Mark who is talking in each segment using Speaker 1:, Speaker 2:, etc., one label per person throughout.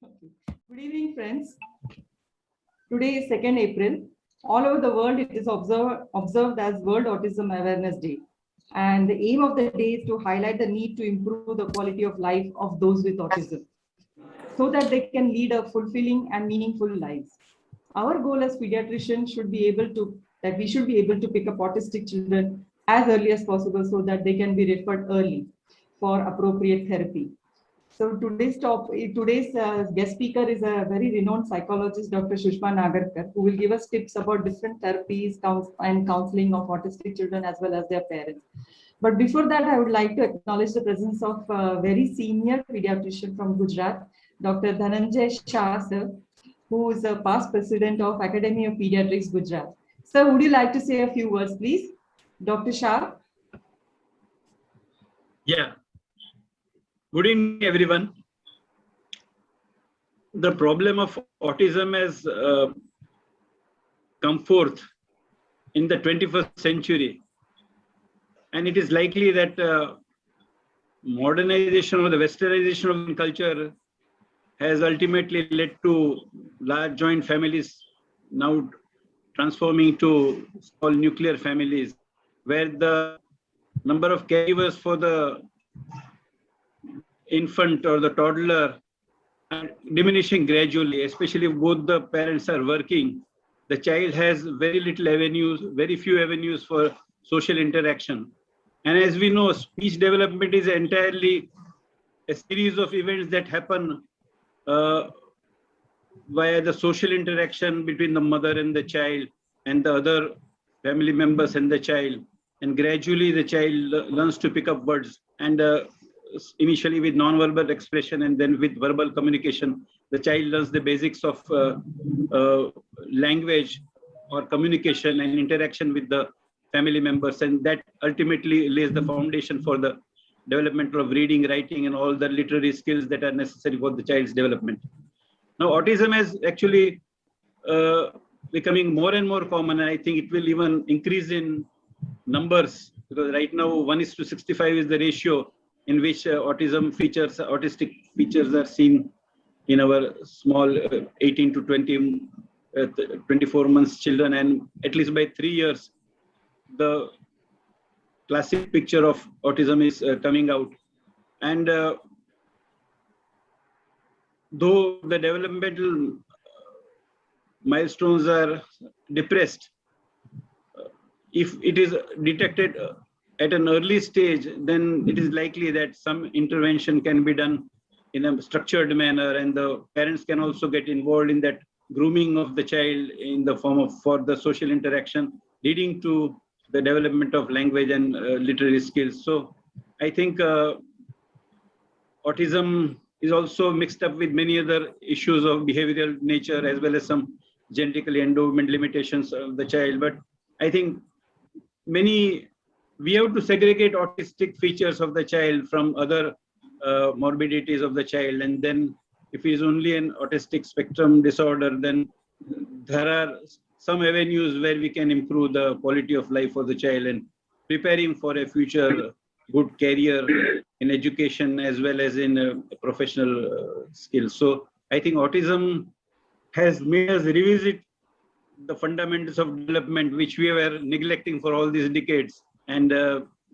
Speaker 1: Okay. Good evening, friends. Today is 2nd April. All over the world, it is observed as World Autism Awareness Day. And the aim of the day is to highlight the need to improve the quality of life of those with autism so that they can lead a fulfilling and meaningful lives. Our goal as pediatricians should be able to, that we should be able to pick up autistic children as early as possible so that they can be referred early for appropriate therapy. So today's guest speaker is a very renowned psychologist, Dr. Shushma Nagarkar, who will give us tips about different therapies and counseling of autistic children as well as their parents. But before that, I would like to acknowledge the presence of a very senior pediatrician from Gujarat, Dr. Dhananjay Shah, sir, who is a past president of Academy of Pediatrics, Gujarat. Sir, would you like to say a few words, please? Dr. Shah?
Speaker 2: Yeah. Good evening, everyone. The problem of autism has come forth in the 21st century. And it is likely that modernization or the westernization of culture has ultimately led to large joint families now transforming to small nuclear families, where the number of caregivers for the infant or the toddler are diminishing gradually, especially if both the parents are working. The child has very little avenues, very few avenues for social interaction. And as we know, speech development is entirely a series of events that happen via the social interaction between the mother and the child and the other family members and the child. And gradually the child learns to pick up words, and initially with non-verbal expression and then with verbal communication, the child learns the basics of language or communication and interaction with the family members, and that ultimately lays the foundation for the development of reading, writing, and all the literary skills that are necessary for the child's development. Now, autism is actually becoming more and more common, and I think it will even increase in numbers, because right now 1:65 is the ratio in which autistic features are seen in our small 18 to 24 months children, and at least by 3 years, the classic picture of autism is coming out. And though the developmental milestones are depressed, if it is detected at an early stage, then it is likely that some intervention can be done in a structured manner, and the parents can also get involved in that grooming of the child in the form of for the social interaction, leading to the development of language and literary skills. So I think autism is also mixed up with many other issues of behavioral nature, as well as some genetically endowment limitations of the child. But I think we have to segregate autistic features of the child from other morbidities of the child. And then if it is only an autistic spectrum disorder, then there are some avenues where we can improve the quality of life for the child and prepare him for a future good career in education as well as in professional skills. So I think autism has made us revisit the fundamentals of development, which we were neglecting for all these decades. And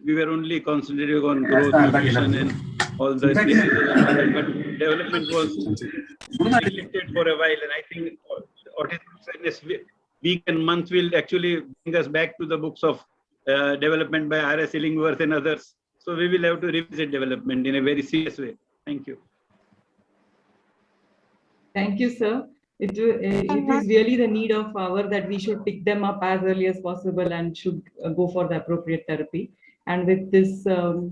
Speaker 2: we were only concentrating on growth, nutrition, and all the diseases and all that. But development was neglected for a while. And I think autism this week and month will actually bring us back to the books of development by R.S. Illingworth and others. So we will have to revisit development in a very serious way. Thank you.
Speaker 1: Thank you, sir. It is really the need of our that we should pick them up as early as possible and should go for the appropriate therapy. And with this, we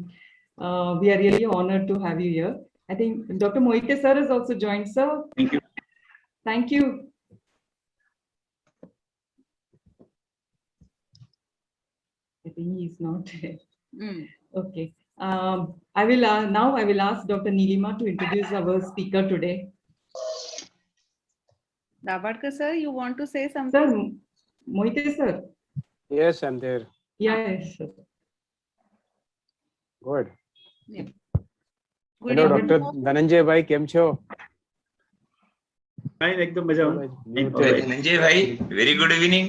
Speaker 1: are really honored to have you here. I think Dr. Moite sir has also joined, sir.
Speaker 2: Thank you.
Speaker 1: Thank you. I think he is not here. Okay. I will now I will ask Dr. Nilima to introduce our speaker today.
Speaker 3: Dabadkar sir, you want to say something?
Speaker 1: Sir, Moite sir.
Speaker 4: Yes, I'm there.
Speaker 1: Yes, sir.
Speaker 4: Good.
Speaker 3: Yeah.
Speaker 4: Hello, Dr. Dhananjay bhai, કેમ છો?
Speaker 2: Fine, एकदम मजा में. Fine, all right.
Speaker 5: Dhananjay भाई, very good evening.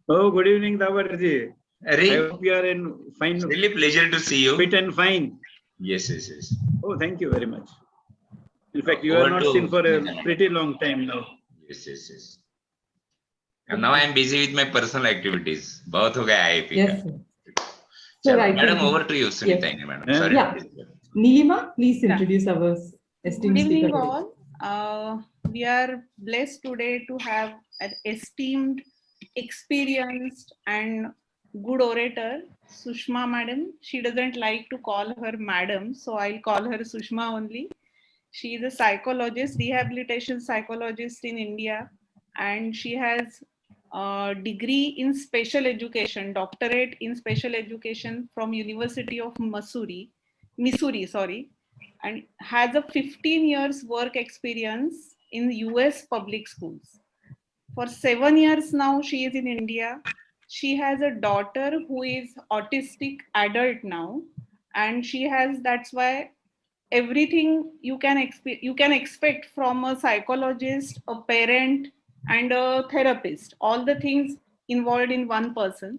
Speaker 2: Oh, good evening, Davarji. I
Speaker 5: अरे,
Speaker 2: hope you are in fine,
Speaker 5: really pleasure to see you.
Speaker 2: fit and fine.
Speaker 5: Yes, yes, yes.
Speaker 2: Oh, thank you very much. In fact, you
Speaker 5: Over
Speaker 2: are not
Speaker 5: to
Speaker 2: seen for a
Speaker 5: Nityanand.
Speaker 2: pretty long time now.
Speaker 5: Yes, yes, yes. And now I am busy with my personal activities. बहुत हो गया IIP
Speaker 1: Yes,
Speaker 5: का.
Speaker 1: sir. Sir,
Speaker 5: चलो,
Speaker 1: I
Speaker 5: madam,
Speaker 1: can-
Speaker 5: over to you, Sunita
Speaker 1: Yes.
Speaker 5: madam. Sorry.
Speaker 1: Yeah. Nilima, please
Speaker 3: Yeah.
Speaker 1: introduce our esteemed
Speaker 3: Good evening,
Speaker 1: speaker today.
Speaker 3: all. We are blessed today to have an esteemed, experienced, and good orator, Sushma Madam. She doesn't like to call her Madam, so I'll call her Sushma only. She is a psychologist, rehabilitation psychologist in India, and she has a degree in special education, doctorate in special education from University of Missouri, sorry, and has a 15 years work experience in US public schools. For 7 years now, she is in India. She has a daughter who is autistic adult now, and she has, that's why everything you can expect from a psychologist, a parent, and a therapist, all the things involved in one person.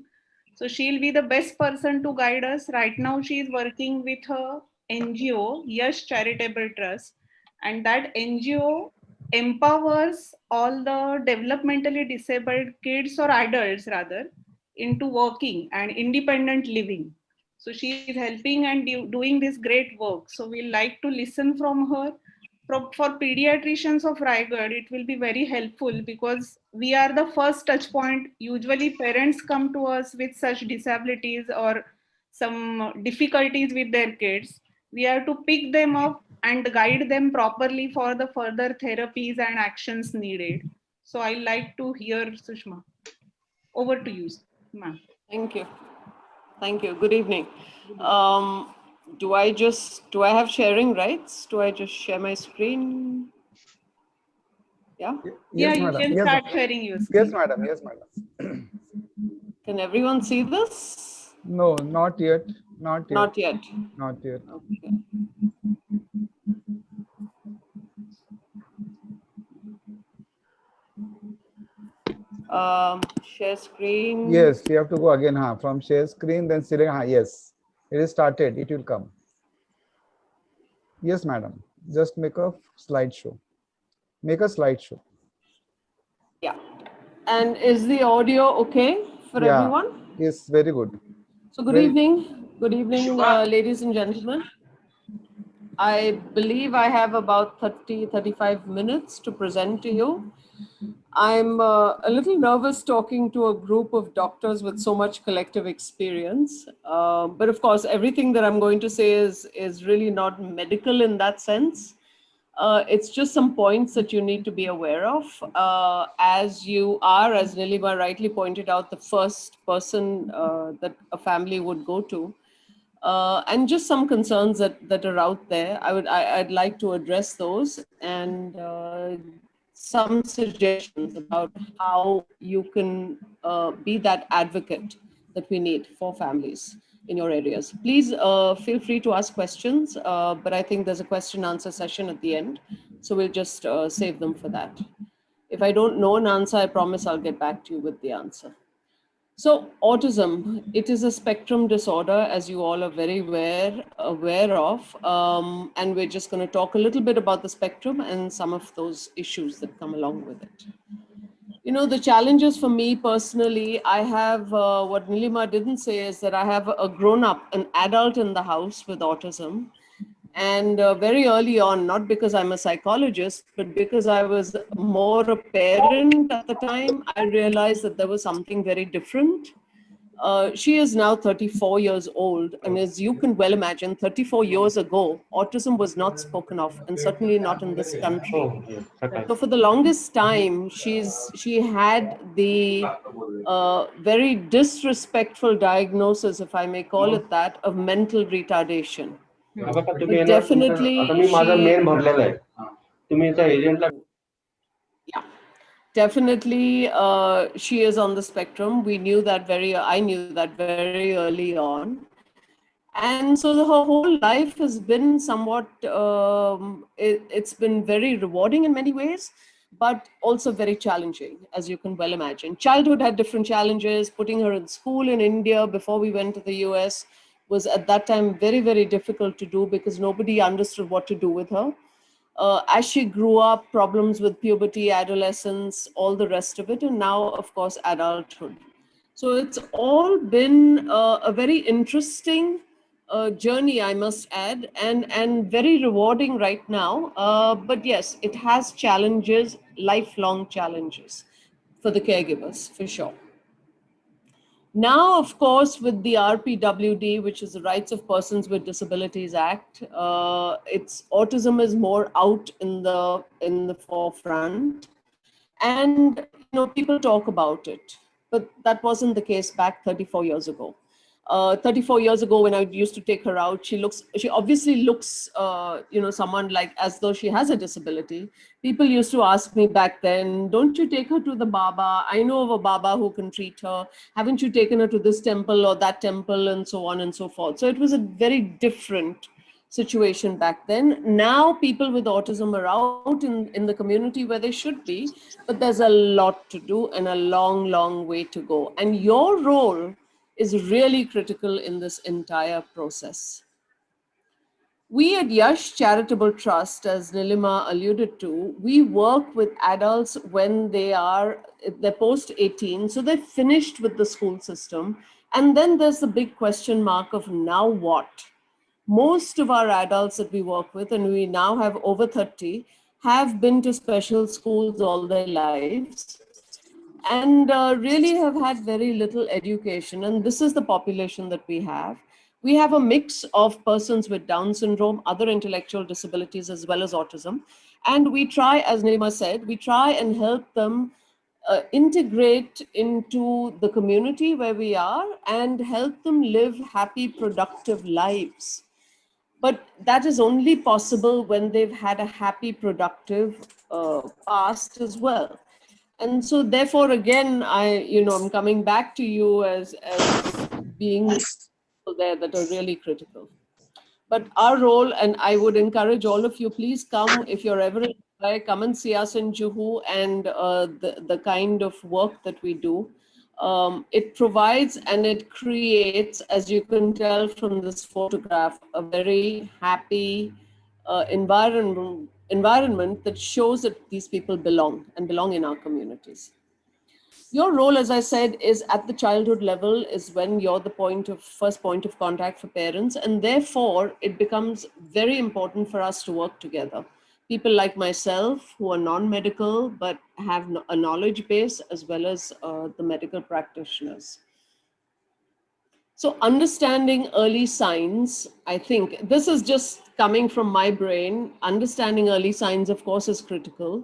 Speaker 3: So she'll be the best person to guide us. Right now she is working with her NGO, Yash Charitable Trust, and that NGO empowers all the developmentally disabled kids or adults rather into working and independent living. So she is helping and doing this great work. So we like to listen from her. For pediatricians of Raigad, it will be very helpful because we are the first touch point. Usually parents come to us with such disabilities or some difficulties with their kids. We have to pick them up and guide them properly for the further therapies and actions needed. So I like to hear Sushma. Over to you, ma'am.
Speaker 6: Thank you. Thank you. Good evening. Do I have sharing rights? Do I just share my screen? Yeah.
Speaker 3: Yeah,
Speaker 7: Yes,
Speaker 3: you
Speaker 7: madam.
Speaker 3: can
Speaker 7: Yes,
Speaker 3: start
Speaker 7: madam.
Speaker 3: sharing your screen.
Speaker 7: Yes, madam. Yes, madam.
Speaker 6: Can everyone see this?
Speaker 7: No, not yet. Not yet.
Speaker 6: Not yet.
Speaker 7: Not yet.
Speaker 6: Okay. Share screen.
Speaker 7: Yes, you have to go again. From share screen, then select. Yes, it is started. It will come. Yes, madam. Just make a slideshow. Make a slideshow.
Speaker 6: Yeah. And is the audio okay for
Speaker 7: Yeah.
Speaker 6: everyone?
Speaker 7: Yes, very good.
Speaker 6: So good
Speaker 7: Very-
Speaker 6: evening. Good evening, ladies and gentlemen. I believe I have about 35 minutes to present to you. I'm a little nervous talking to a group of doctors with so much collective experience. But of course, everything that I'm going to say is really not medical in that sense. It's just some points that you need to be aware of. As you are, as Nilima rightly pointed out, the first person that a family would go to. And just some concerns that are out there. I'd like to address those and some suggestions about how you can be that advocate that we need for families in your areas. Please feel free to ask questions, but I think there's a question answer session at the end. So we'll just save them for that. If I don't know an answer, I promise I'll get back to you with the answer. So autism, it is a spectrum disorder, as you all are very aware of. And we're just going to talk a little bit about the spectrum and some of those issues that come along with it. You know, the challenges for me personally, I have, what Nilima didn't say is that I have a grown-up, an adult in the house with autism. And very early on, not because I'm a psychologist, but because I was more a parent at the time, I realized that there was something very different. She is now 34 years old. And as you can well imagine, 34 years ago, autism was not spoken of, and certainly not in this country. So for the longest time, she had the very disrespectful diagnosis, if I may call it that, of mental retardation. But definitely, definitely, she is on the spectrum. I knew that very early on. And so her whole life has been somewhat, it's been very rewarding in many ways, but also very challenging, as you can well imagine. Childhood had different challenges. Putting her in school in India before we went to the US was at that time very, very difficult to do because nobody understood what to do with her. As she grew up, problems with puberty, adolescence, all the rest of it, and now, of course, adulthood. So it's all been a very interesting journey, I must add, and very rewarding right now. But yes, it has challenges, lifelong challenges for the caregivers, for sure. Now, of course, with the RPWD, which is the Rights of Persons with Disabilities Act, it's autism is more out in the forefront, and people talk about it, but that wasn't the case back 34 years ago. 34 years ago, when I used to take her out, she obviously looks, someone like as though she has a disability. People used to ask me back then, don't you take her to the Baba? I know of a Baba who can treat her. Haven't you taken her to this temple or that temple, and so on and so forth? So it was a very different situation back then. Now people with autism are out in the community where they should be, but there's a lot to do and a long, long way to go. And your role is really critical in this entire process. We at Yash Charitable Trust, as Nilima alluded to, we work with adults when they're post 18, so they're finished with the school system. And then there's the big question mark of now what? Most of our adults that we work with, and we now have over 30, have been to special schools all their lives and really have had very little education. And this is the population that we have. We have a mix of persons with Down syndrome, other intellectual disabilities, as well as autism. And we try, as Nilima said, we try and help them integrate into the community where we are and help them live happy, productive lives. But that is only possible when they've had a happy, productive past as well. And so therefore, again, I'm coming back to you as being people there that are really critical. But our role, and I would encourage all of you, please come if you're ever in Mumbai, come and see us in Juhu and the kind of work that we do. It provides and it creates, as you can tell from this photograph, a very happy environment that shows that these people belong and belong in our communities. Your role, as I said, is at the childhood level, is when you're the first point of contact for parents. And therefore, it becomes very important for us to work together. People like myself who are non-medical, but have a knowledge base, as well as the medical practitioners. So understanding early signs, I think this is just coming from my brain. Understanding early signs, of course, is critical.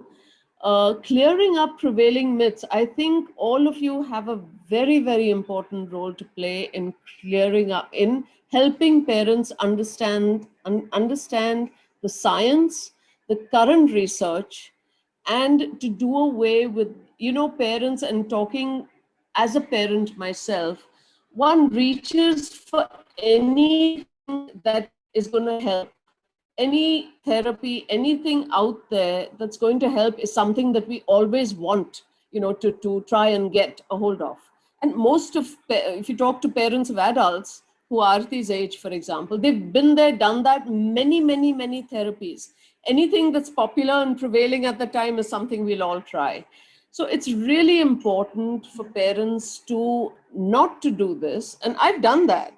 Speaker 6: Clearing up prevailing myths. I think all of you have a very, very important role to play in clearing up, in helping parents understand the science, the current research, and to do away with, parents, and talking as a parent myself, one reaches for anything that is going to help. Any therapy, anything out there that's going to help is something that we always want, to try and get a hold of. And if you talk to parents of adults who are Aarti's age, for example, they've been there, done that, many, many, many therapies. Anything that's popular and prevailing at the time is something we'll all try. So it's really important for parents not to do this. And I've done that.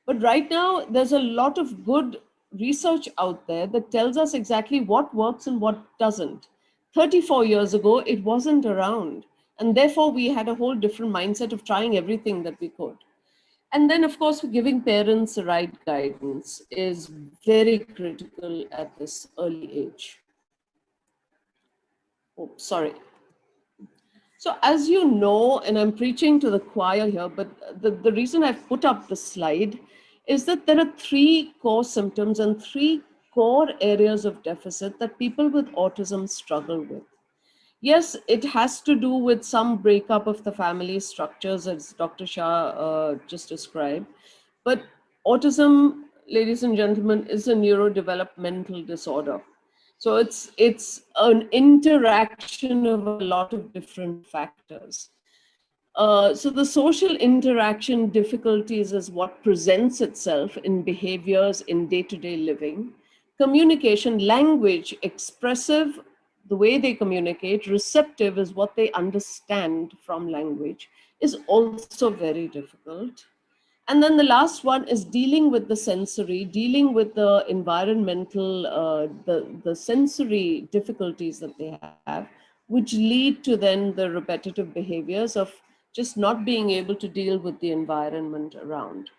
Speaker 6: But right now, there's a lot of good research out there that tells us exactly what works and what doesn't. 34 years ago, it wasn't around. And therefore, we had a whole different mindset of trying everything that we could. And then, of course, giving parents the right guidance is very critical at this early age. Oh, sorry. So as you know, and I'm preaching to the choir here, but the reason I've put up the slide is that there are 3 core symptoms and 3 core areas of deficit that people with autism struggle with. Yes, it has to do with some breakup of the family structures, as Dr. Shah just described, but autism, ladies and gentlemen, is a neurodevelopmental disorder. So it's an interaction of a lot of different factors. So the social interaction difficulties is what presents itself in behaviors in day-to-day living. Communication, language, expressive, the way they communicate, receptive is what they understand from language, is also very difficult. And then the last one is dealing with the sensory, dealing with the environmental, the sensory difficulties that they have, which lead to then the repetitive behaviors of just not being able to deal with the environment around.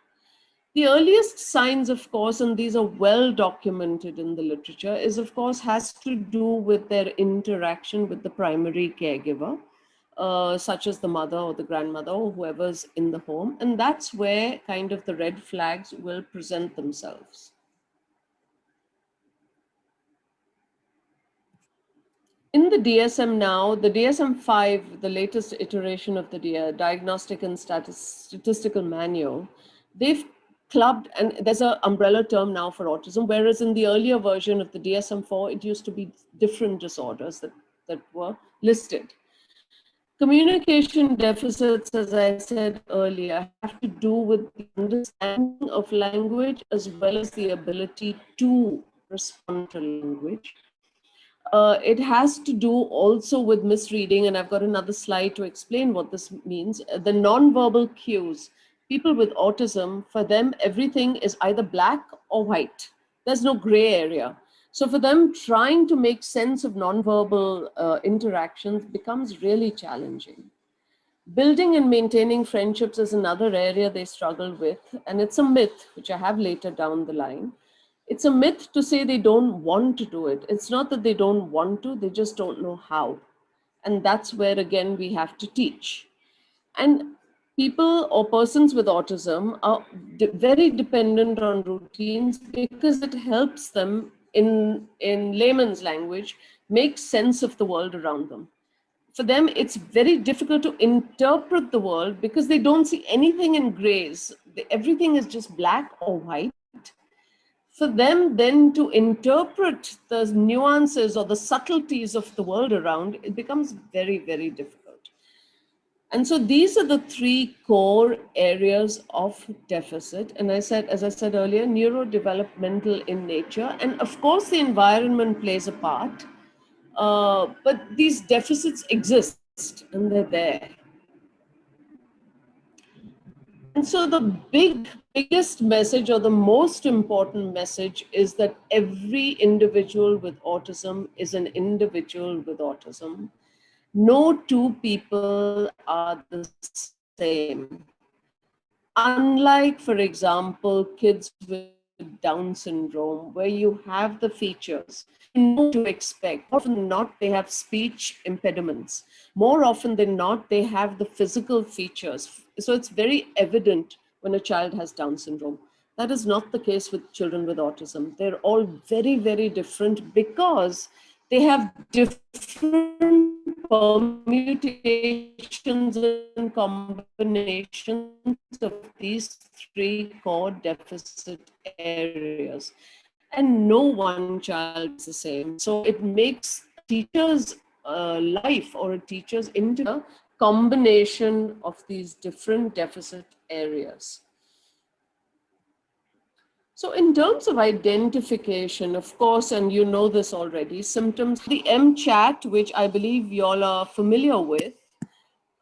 Speaker 6: The earliest signs, of course, and these are well documented in the literature, is of course has to do with their interaction with the primary caregiver, such as the mother or the grandmother or whoever's in the home. And that's where kind of the red flags will present themselves. In the DSM now, the DSM-5, the latest iteration of the Diagnostic and Statistical Manual, they've clubbed, and there's an umbrella term now for autism, whereas in the earlier version of the DSM-4, it used to be different disorders that were listed. Communication deficits, as I said earlier, have to do with the understanding of language as well as the ability to respond to language. It has to do also with misreading, and I've got another slide to explain what this means. The nonverbal cues. People with autism, for them, everything is either black or white. There's no gray area. So for them, trying to make sense of nonverbal interactions becomes really challenging. Building and maintaining friendships is another area they struggle with, and it's a myth, which I have later down the line. It's a myth to say they don't want to do it. It's not that they don't want to, they just don't know how. And that's where, again, we have to teach. And people or persons with autism are very dependent on routines because it helps them, in layman's language, make sense of the world around them. For them, it's very difficult to interpret the world because they don't see anything in grays. Everything is just black or white. For them then to interpret the nuances or the subtleties of the world around, it becomes very, very difficult. And so these are the three core areas of deficit. And as I said earlier, neurodevelopmental in nature. And of course, the environment plays a part. But these deficits exist and they're there. And so the biggest message, or the most important message, is that every individual with autism is an individual with autism. No two people are the same. Unlike, for example, kids with Down syndrome, where you have the features, you know what to expect. More often than not, they have speech impediments. More often than not, they have the physical features. So it's very evident when a child has Down syndrome. That is not the case with children with autism. They're all very, very different because they have different permutations and combinations of these three core deficit areas. And no one child is the same. So it makes a teacher's life or a teacher's into a combination of these different deficit areas. So in terms of identification, of course, and you know this already, symptoms, the MCHAT, which I believe you all are familiar with,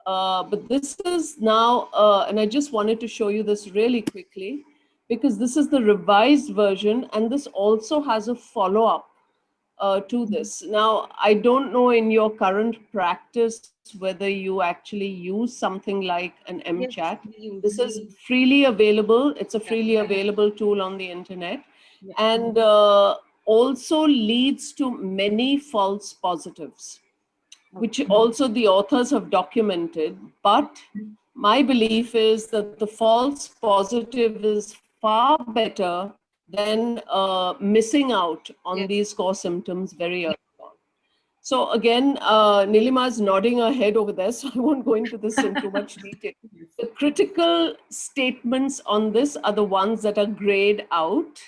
Speaker 6: but this is now, and I just wanted to show you this really quickly, because this is the revised version, and this also has a follow-up to this. Now, I don't know in your current practice whether you actually use something like an MCHAT.
Speaker 3: Yes,
Speaker 6: This is freely available. It's a freely available tool on the internet, and also leads to many false positives, which also the authors have documented. But my belief is that the false positive is far better than missing out on these core symptoms very early on. So again, Nilima is nodding her head over there, so I won't go into this in too much detail. The critical statements on this are the ones that are grayed out.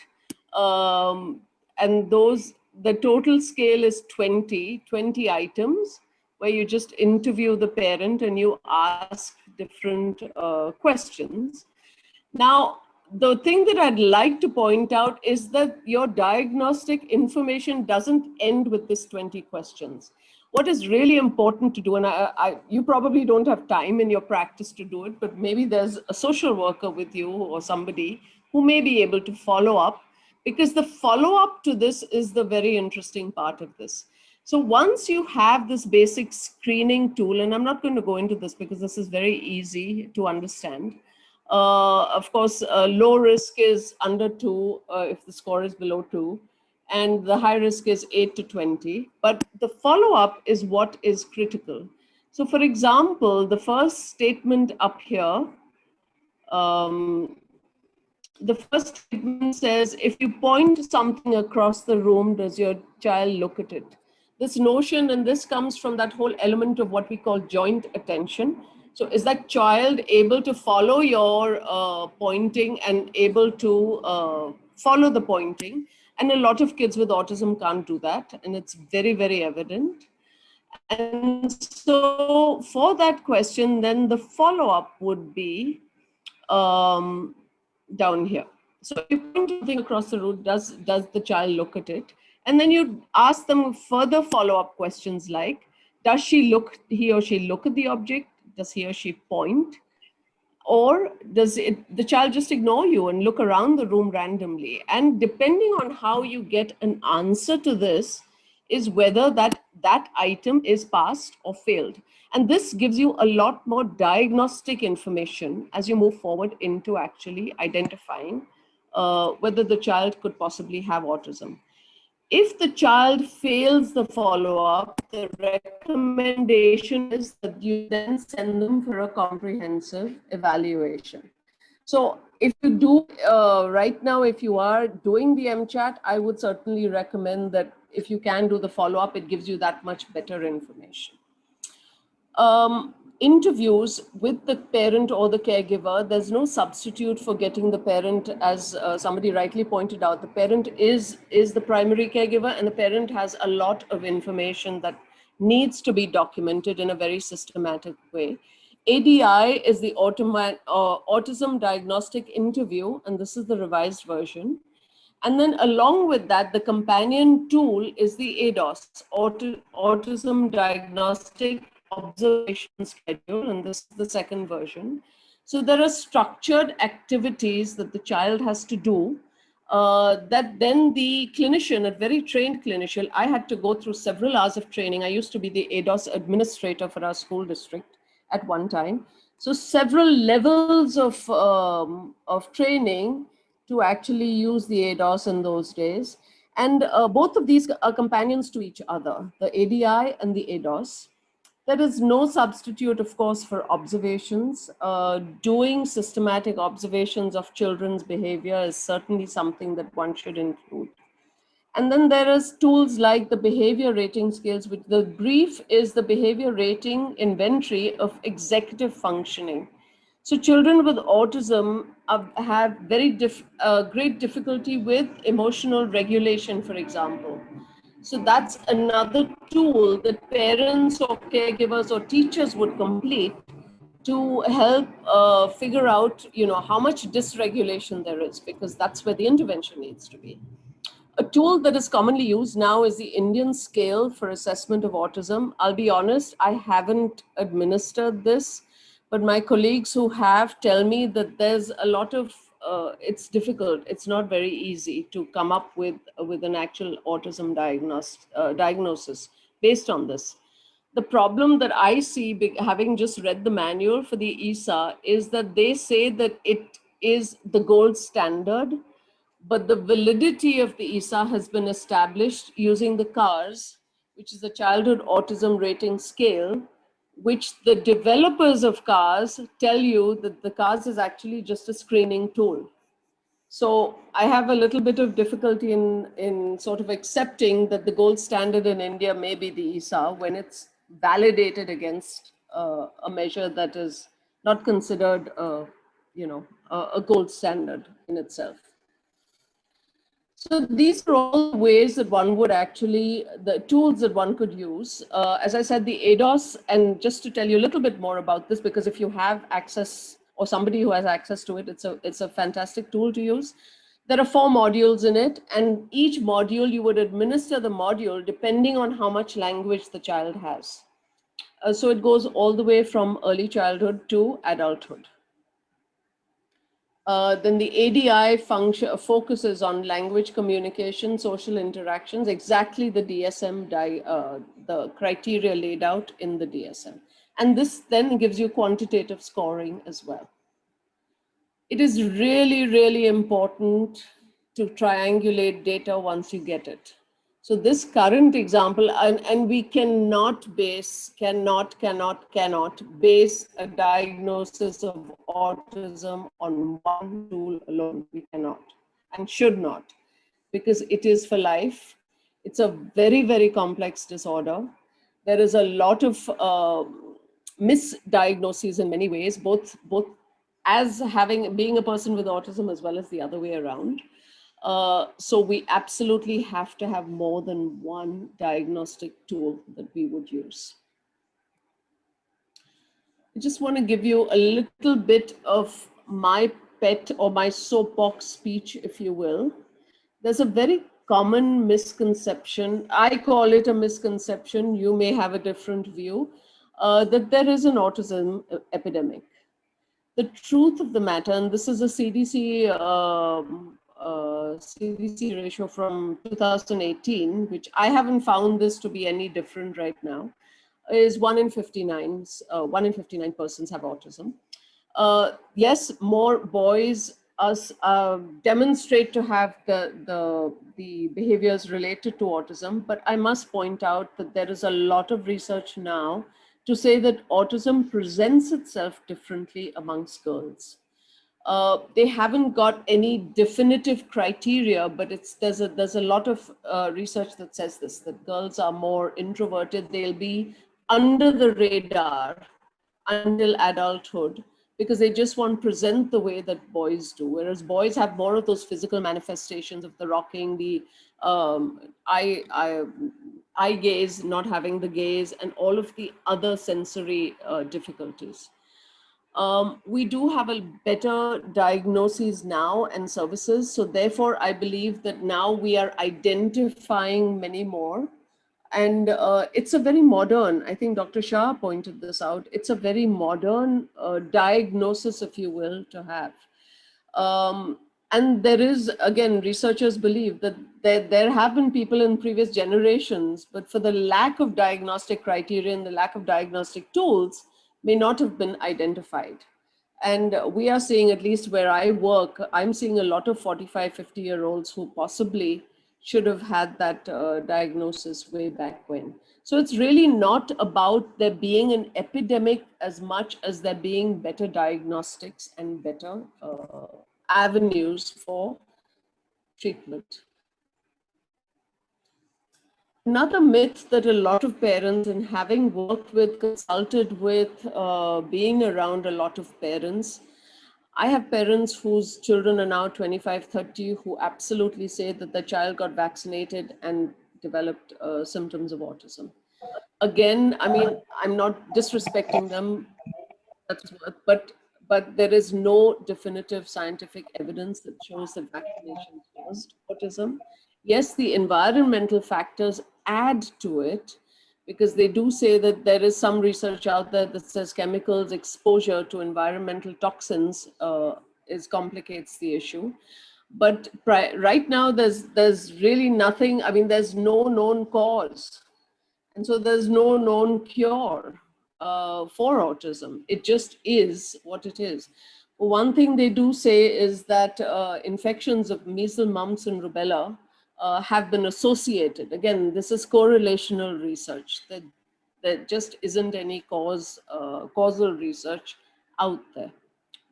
Speaker 6: And those, the total scale is 20 items, where you just interview the parent and you ask different questions. Now, the thing that I'd like to point out is that your diagnostic information doesn't end with this 20 questions. What is really important to do, and you probably don't have time in your practice to do it, but maybe there's a social worker with you or somebody who may be able to follow up, because the follow-up to this is the very interesting part of this. So once you have this basic screening tool, and I'm not going to go into this because this is very easy to understand. Of course, low risk is under 2 if the score is below 2, and the high risk is 8 to 20. But the follow-up is what is critical. So for example, the first statement up here, the first statement says, if you point something across the room, does your child look at it? This notion, and this comes from that whole element of what we call joint attention. So is that child able to follow your pointing and able to follow the pointing? And a lot of kids with autism can't do that. And it's very, very evident. And so for that question, then the follow-up would be down here. So if you point something across the room, does the child look at it? And then you ask them further follow-up questions like, does he or she look at the object? Does he or she point? Or does the child just ignore you and look around the room randomly? And depending on how you get an answer to this is whether that item is passed or failed. And this gives you a lot more diagnostic information as you move forward into actually identifying whether the child could possibly have autism. If the child fails the follow-up, the recommendation is that you then send them for a comprehensive evaluation. So if you do, right now, if you are doing the MChat, I would certainly recommend that if you can do the follow-up, it gives you that much better information. Interviews with the parent or the caregiver, there's no substitute for getting the parent, as somebody rightly pointed out. The parent is the primary caregiver, and the parent has a lot of information that needs to be documented in a very systematic way. ADI is the Autism Diagnostic Interview, and this is the revised version. And then along with that, the companion tool is the ADOS, Autism Diagnostic Observation Schedule, and this is the second version. So there are structured activities that the child has to do that then the clinician, a very trained clinician, I had to go through several hours of training. I used to be the ADOS administrator for our school district at one time. So several levels of training to actually use the ADOS in those days. And both of these are companions to each other, the ADI and the ADOS. There is no substitute, of course, for observations. Doing systematic observations of children's behavior is certainly something that one should include. And then there is tools like the behavior rating scales, which the brief is the behavior rating inventory of executive functioning. So children with autism have very great difficulty with emotional regulation, for example. So that's another tool that parents or caregivers or teachers would complete to help figure out, how much dysregulation there is, because that's where the intervention needs to be. A tool that is commonly used now is the Indian Scale for Assessment of Autism. I'll be honest, I haven't administered this, but my colleagues who have tell me that there's a lot of it's difficult. It's not very easy to come up with an actual autism diagnosis based on this. The problem that I see, having just read the manual for the ESA, is that they say that it is the gold standard, but the validity of the ESA has been established using the CARS, which is the Childhood Autism Rating Scale, which the developers of CARS tell you that the CARS is actually just a screening tool. So I have a little bit of difficulty in sort of accepting that the gold standard in India may be the ESA when it's validated against a measure that is not considered, a gold standard in itself. So these are all ways that one would actually, the tools that one could use. As I said, the ADOS, and just to tell you a little bit more about this, because if you have access or somebody who has access to it, it's a fantastic tool to use. There are 4 modules in it, and each module, you would administer the module depending on how much language the child has. So it goes all the way from early childhood to adulthood. Then the ADI function focuses on language communication, social interactions, exactly the DSM, the criteria laid out in the DSM. And this then gives you quantitative scoring as well. It is really, really important to triangulate data once you get it. So this current example, and we cannot base a diagnosis of autism on one tool alone. We cannot and should not, because it is for life. It's a very, very complex disorder. There is a lot of misdiagnoses in many ways, both as being a person with autism as well as the other way around. So we absolutely have to have more than one diagnostic tool that we would use. I just want to give you a little bit of my pet or my soapbox speech, if you will. There's a very common misconception. I call it a misconception. You may have a different view, that there is an autism epidemic. The truth of the matter, and this is a CDC CDC ratio from 2018, which I haven't found this to be any different right now, is 1 in 59 persons have autism. Yes, more boys demonstrate to have the behaviors related to autism, but I must point out that there is a lot of research now to say that autism presents itself differently amongst girls. They haven't got any definitive criteria, but there's a lot of research that says this, that girls are more introverted. They'll be under the radar until adulthood because they just won't present the way that boys do. Whereas boys have more of those physical manifestations of the rocking, the eye gaze, not having the gaze, and all of the other sensory difficulties. We do have a better diagnoses now and services. So therefore, I believe that now we are identifying many more. And it's a very modern, I think Dr. Shah pointed this out, it's a very modern diagnosis, if you will, to have. And there is, again, researchers believe that there have been people in previous generations, but for the lack of diagnostic criteria and the lack of diagnostic tools, may not have been identified. And we are seeing, at least where I work, I'm seeing a lot of 45, 50-year-olds who possibly should have had that diagnosis way back when. So it's really not about there being an epidemic as much as there being better diagnostics and better avenues for treatment. Another myth that a lot of parents, and having worked with, consulted with, being around a lot of parents, I have parents whose children are now 25, 30, who absolutely say that their child got vaccinated and developed symptoms of autism. Again, I mean, I'm not disrespecting them, but there is no definitive scientific evidence that shows that vaccination caused autism. Yes, the environmental factors add to it, because they do say that there is some research out there that says chemicals exposure to environmental toxins complicates the issue. But right now, there's really nothing. I mean, there's no known cause, and so there's no known cure for autism. It just is what it is. One thing they do say is that infections of measles, mumps, and rubella have been associated. Again, this is correlational research. That there just isn't any causal research out there.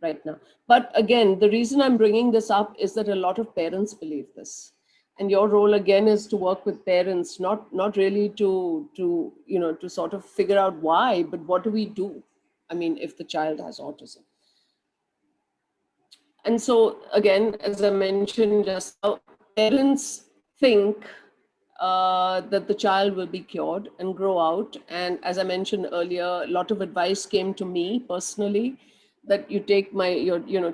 Speaker 6: right now. But again, the reason I'm bringing this up is that a lot of parents believe this. And your role again is to work with parents, not really to to sort of figure out why, but what do we do? I mean, if the child has autism. And so again, as I mentioned just now, parents think that the child will be cured and grow out. And as I mentioned earlier, a lot of advice came to me personally that you take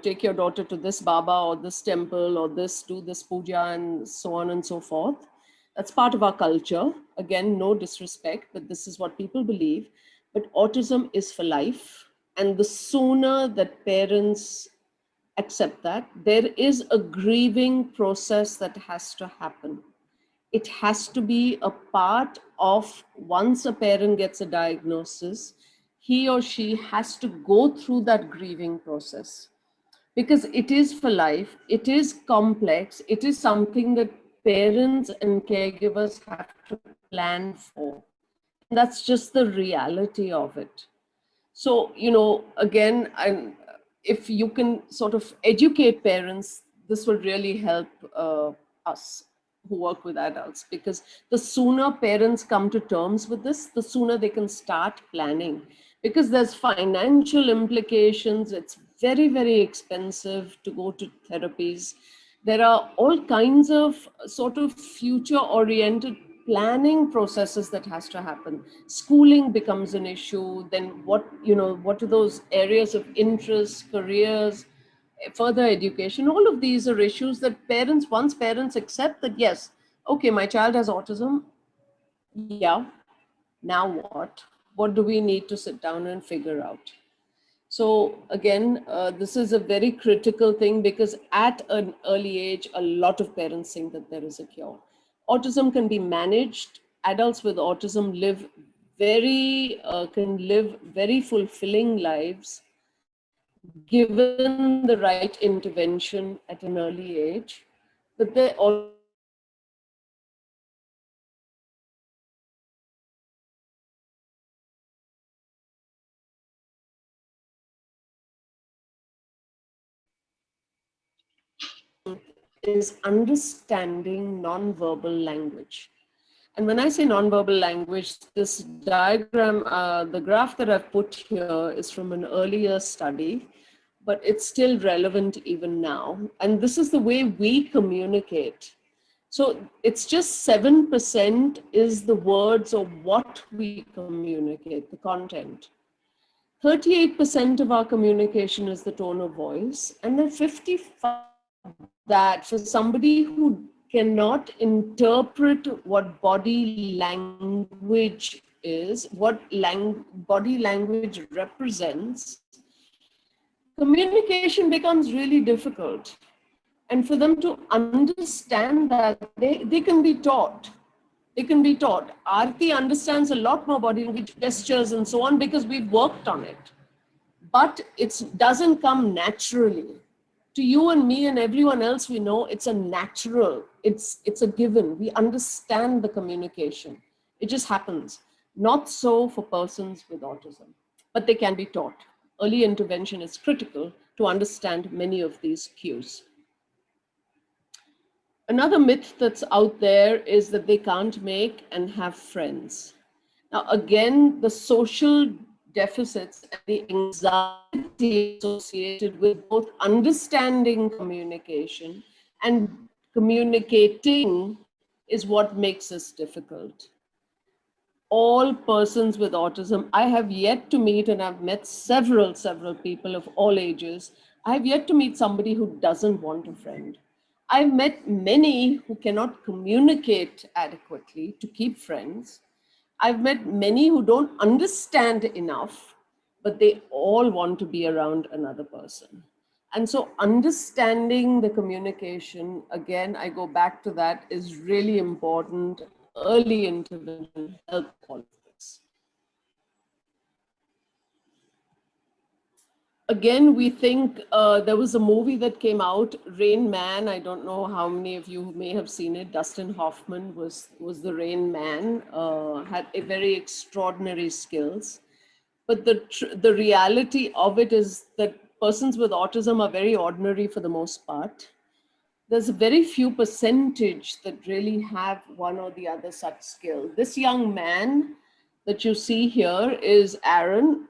Speaker 6: take your daughter to this Baba or this temple or do this puja and so on and so forth. That's part of our culture. Again, no disrespect, but this is what people believe. But autism is for life. And the sooner that parents accept that, there is a grieving process that has to happen. It has to be a part of, once a parent gets a diagnosis, he or she has to go through that grieving process, because it is for life, it is complex, it is something that parents and caregivers have to plan for. And that's just the reality of it. So, again, if you can sort of educate parents, this will really help us who work with adults, because the sooner parents come to terms with this, the sooner they can start planning, because there's financial implications. It's very, very expensive to go to therapies. There are all kinds of sort of future oriented planning processes that has to happen. Schooling becomes an issue. Then what are those areas of interest, careers, further education? All of these are issues that once parents accept that, yes, okay, my child has autism. Yeah, now what do we need to sit down and figure out? So again, this is a very critical thing, because at an early age, a lot of parents think that there is a cure. Autism can be managed. Adults with autism can live very fulfilling lives, given the right intervention at an early age. But they all is understanding non-verbal language. And when I say non-verbal language, this diagram, the graph that I've put here is from an earlier study, but it's still relevant even now. And this is the way we communicate. So it's just 7% is the words or what we communicate, the content. 38% of our communication is the tone of voice, and then 55% that for somebody who cannot interpret what body language is, what body language represents, communication becomes really difficult. And for them to understand that, they can be taught. They can be taught. Aarti understands a lot more body language, gestures and so on, because we've worked on it. But it doesn't come naturally. To you and me and everyone else we know, it's a natural, it's a given. We understand the communication. It just happens. Not so for persons with autism, but they can be taught. Early intervention is critical to understand many of these cues. Another myth that's out there is that they can't make and have friends. Now, again, the social deficits and the anxiety associated with both understanding communication and communicating is what makes this difficult. All persons with autism, I have yet to meet, and I've met several people of all ages, I have yet to meet somebody who doesn't want a friend. I've met many who cannot communicate adequately to keep friends. I've met many who don't understand enough, but they all want to be around another person. And so understanding the communication, again, I go back to that, is really important. Early intervention help all of this. Again, we think there was a movie that came out, Rain Man. I don't know how many of you may have seen it. Dustin Hoffman was the Rain Man, had a very extraordinary skills. But the reality of it is that persons with autism are very ordinary for the most part. There's a very few percentage that really have one or the other such skill. This young man that you see here is Aaron.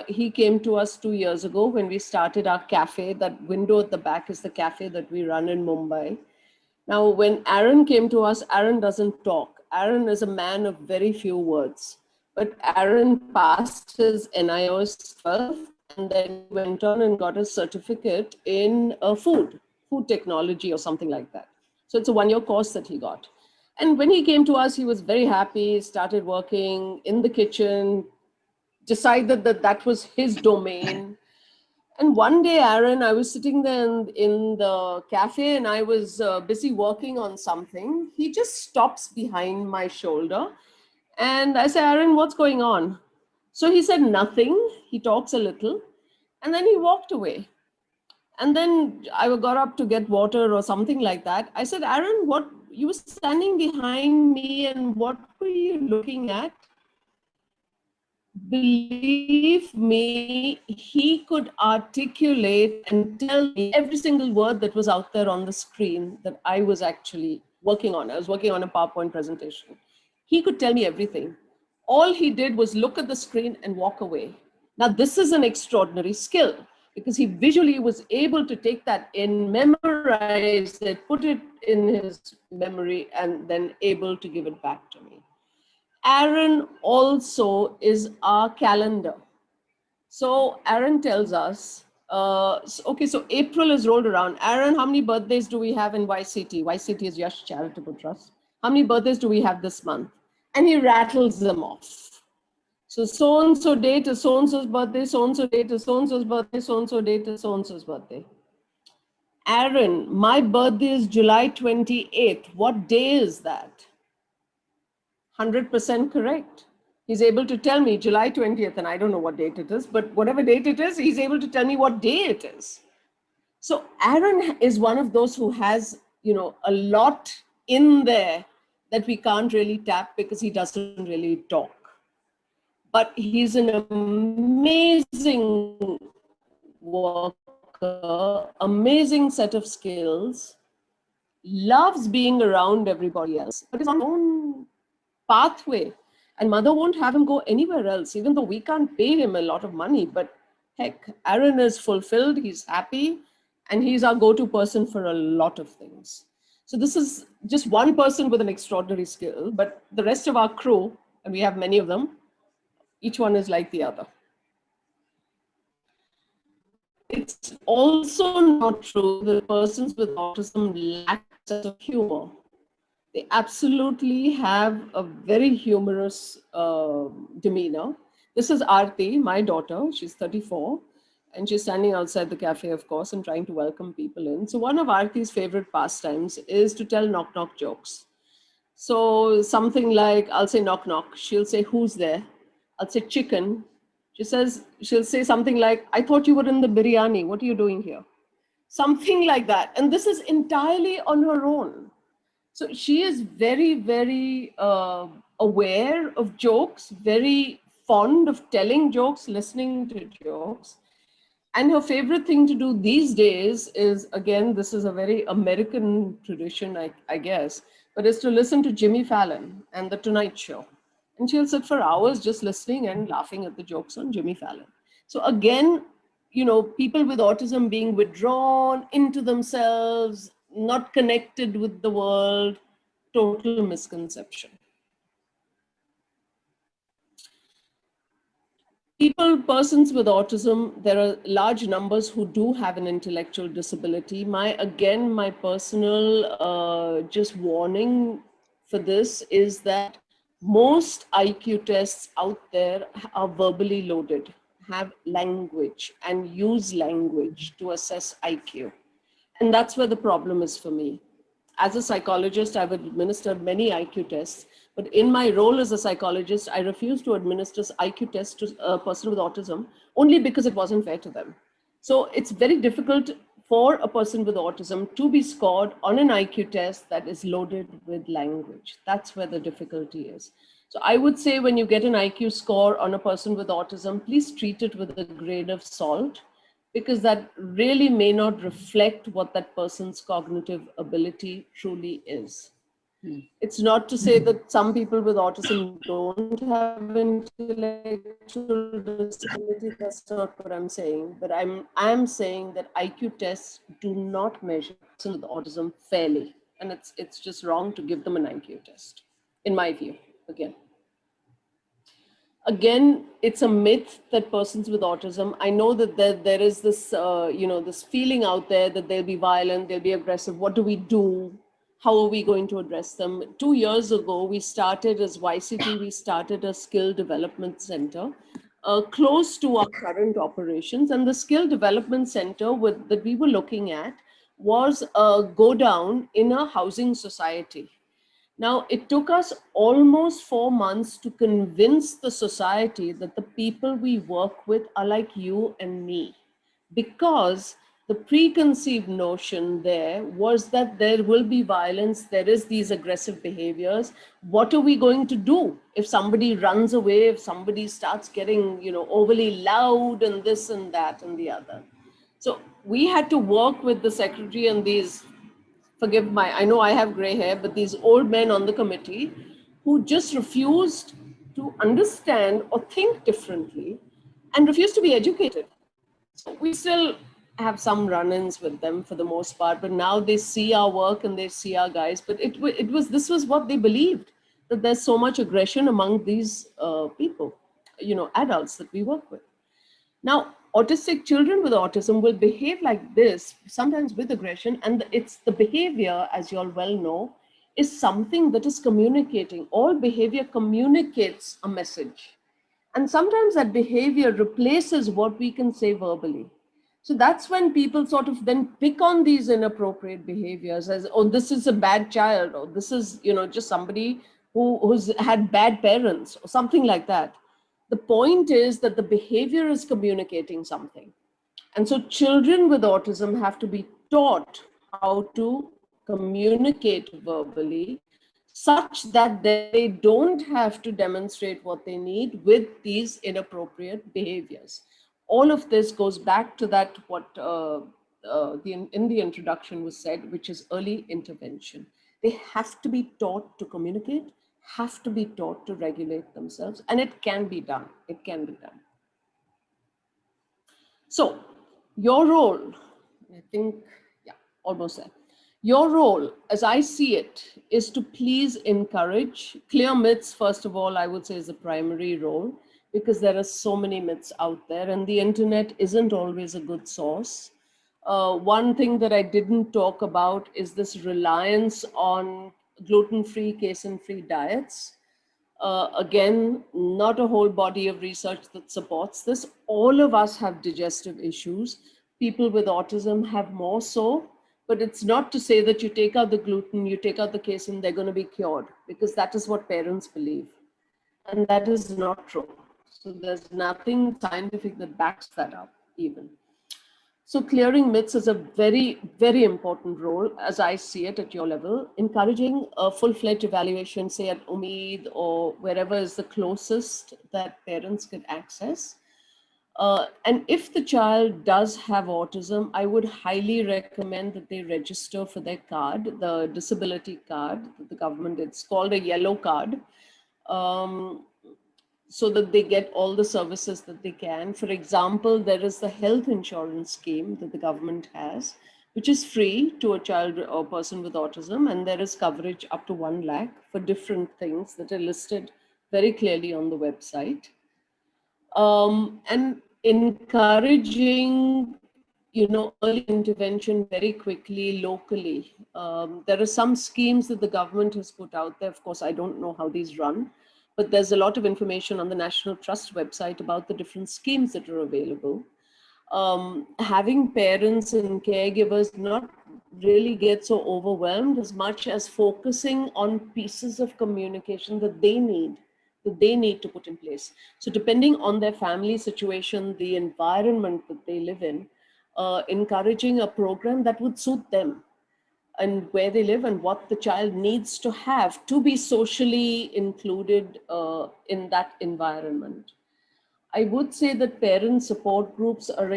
Speaker 6: He came to us 2 years ago when we started our cafe. That window at the back is the cafe that we run in Mumbai. Now, when Aaron came to us, Aaron doesn't talk. Aaron is a man of very few words. But Aaron passed his NIOS 12 and then went on and got a certificate in food technology or something like that. So it's a 1-year course that he got. And when he came to us, he was very happy, started working in the kitchen, decided that that was his domain. And one day, Aaron, I was sitting there in the cafe and I was busy working on something. He just stops behind my shoulder. And I said, Aaron, what's going on? So he said nothing. He talks a little. And then he walked away. And then I got up to get water or something like that. I said, Aaron, what, you were standing behind me and what were you looking at? Believe me, he could articulate and tell me every single word that was out there on the screen that I was actually working on. I was working on a PowerPoint presentation. He could tell me everything. All he did was look at the screen and walk away. Now, this is an extraordinary skill because he visually was able to take that in, memorize it, put it in his memory, and then able to give it back to me. Aaron also is our calendar. So Aaron tells us, okay, so April is rolled around. Aaron, how many birthdays do we have in YCT? YCT is Yash Charitable Trust. How many birthdays do we have this month? And he rattles them off. So-and-so date is so-and-so's birthday, so-and-so date is so-and-so's birthday, so-and-so date is so-and-so's birthday. Aaron, my birthday is July 28th. What day is that? 100% correct. He's able to tell me July 20th, and I don't know what date it is, but whatever date it is, he's able to tell me what day it is. So Aaron is one of those who has, a lot in there that we can't really tap because he doesn't really talk. But he's an amazing worker, amazing set of skills, loves being around everybody else, but is on his own pathway. And mother won't have him go anywhere else, even though we can't pay him a lot of money. But heck, Aaron is fulfilled, he's happy, and he's our go-to person for a lot of things. So this is just one person with an extraordinary skill, but the rest of our crew, and we have many of them, each one is like the other. It's also not true that persons with autism lack a sense of humor. They absolutely have a very humorous demeanor. This is Aarti, my daughter. She's 34, and she's standing outside the cafe, of course, and trying to welcome people in. So one of Aarti's favorite pastimes is to tell knock-knock jokes. So something like, I'll say knock, knock. She'll say, who's there? I'll say chicken. She'll say something like, I thought you were in the biryani. What are you doing here? Something like that. And this is entirely on her own. So she is very, very aware of jokes, very fond of telling jokes, listening to jokes. And her favorite thing to do these days is, again, this is a very American tradition, I guess, but is to listen to Jimmy Fallon and The Tonight Show. And she'll sit for hours just listening and laughing at the jokes on Jimmy Fallon. So again, people with autism being withdrawn into themselves, not connected with the world, total misconception. Persons with autism, there are large numbers who do have an intellectual disability. My personal just warning for this is that most IQ tests out there are verbally loaded, have language and use language to assess IQ. And that's where the problem is for me. As a psychologist, I've administered many IQ tests, but in my role as a psychologist, I refuse to administer IQ tests to a person with autism only because it wasn't fair to them. So it's very difficult for a person with autism to be scored on an IQ test that is loaded with language. That's where the difficulty is. So I would say when you get an IQ score on a person with autism, please treat it with a grain of salt. because that really may not reflect what that person's cognitive ability truly is. It's not to say that some people with autism don't have intellectual disability. That's not what I'm saying. But I'm saying that IQ tests do not measure person with autism fairly, and it's just wrong to give them an IQ test, in my view. Again, it's a myth that persons with autism. I know that there is this this feeling out there that they'll be violent, they'll be aggressive. What do we do? How are we going to address them? 2 years ago, we started as YCT, we started a skill development center close to our current operations. And the skill development center that we were looking at was a go down in a housing society. Now, it took us almost 4 months to convince the society that the people we work with are like you and me, because the preconceived notion there was that there will be violence, there is these aggressive behaviors. What are we going to do if somebody runs away, if somebody starts getting, overly loud and this and that and the other? So we had to work with the secretary and these, I know I have gray hair, but these old men on the committee who just refused to understand or think differently and refused to be educated. So we still have some run-ins with them for the most part, but now they see our work and they see our guys. But this was what they believed, that there's so much aggression among these people, adults that we work with. Now, autistic children with autism will behave like this, sometimes with aggression, and it's the behavior, as you all well know, is something that is communicating. All behavior communicates a message. And sometimes that behavior replaces what we can say verbally. So that's when people sort of then pick on these inappropriate behaviors as, oh, this is a bad child, or this is, just somebody who's had bad parents, or something like that. The point is that the behavior is communicating something. And so children with autism have to be taught how to communicate verbally, such that they don't have to demonstrate what they need with these inappropriate behaviors. All of this goes back to that, what in the introduction was said, which is early intervention. They have to be taught to communicate, have to be taught to regulate themselves, and it can be done. It can be done. So your role, I think, almost there. Your role, as I see it, is to please encourage clear myths. First of all, I would say is the primary role, because there are so many myths out there and the internet isn't always a good source. One thing that I didn't talk about is this reliance on gluten-free, casein-free diets. Again, not a whole body of research that supports this. All of us have digestive issues. People with autism have more so, but it's not to say that you take out the gluten, you take out the casein, they're going to be cured, because that is what parents believe. And that is not true. So there's nothing scientific that backs that up even. So clearing myths is a very, very important role, as I see it at your level. Encouraging a full-fledged evaluation, say at Umeed or wherever is the closest that parents can access. And if the child does have autism, I would highly recommend that they register for their card, the disability card that the government, it's called a yellow card. So that they get all the services that they can. For example, there is the health insurance scheme that the government has, which is free to a child or person with autism, and there is coverage up to 1 lakh for different things that are listed very clearly on the website. And encouraging, early intervention very quickly locally. There are some schemes that the government has put out there. Of course, I don't know how these run, but there's a lot of information on the National Trust website about the different schemes that are available. Having parents and caregivers not really get so overwhelmed as much as focusing on pieces of communication that they need to put in place. So depending on their family situation, the environment that they live in, encouraging a program that would suit them and where they live and what the child needs to have to be socially included in that environment. I would say that parent support groups are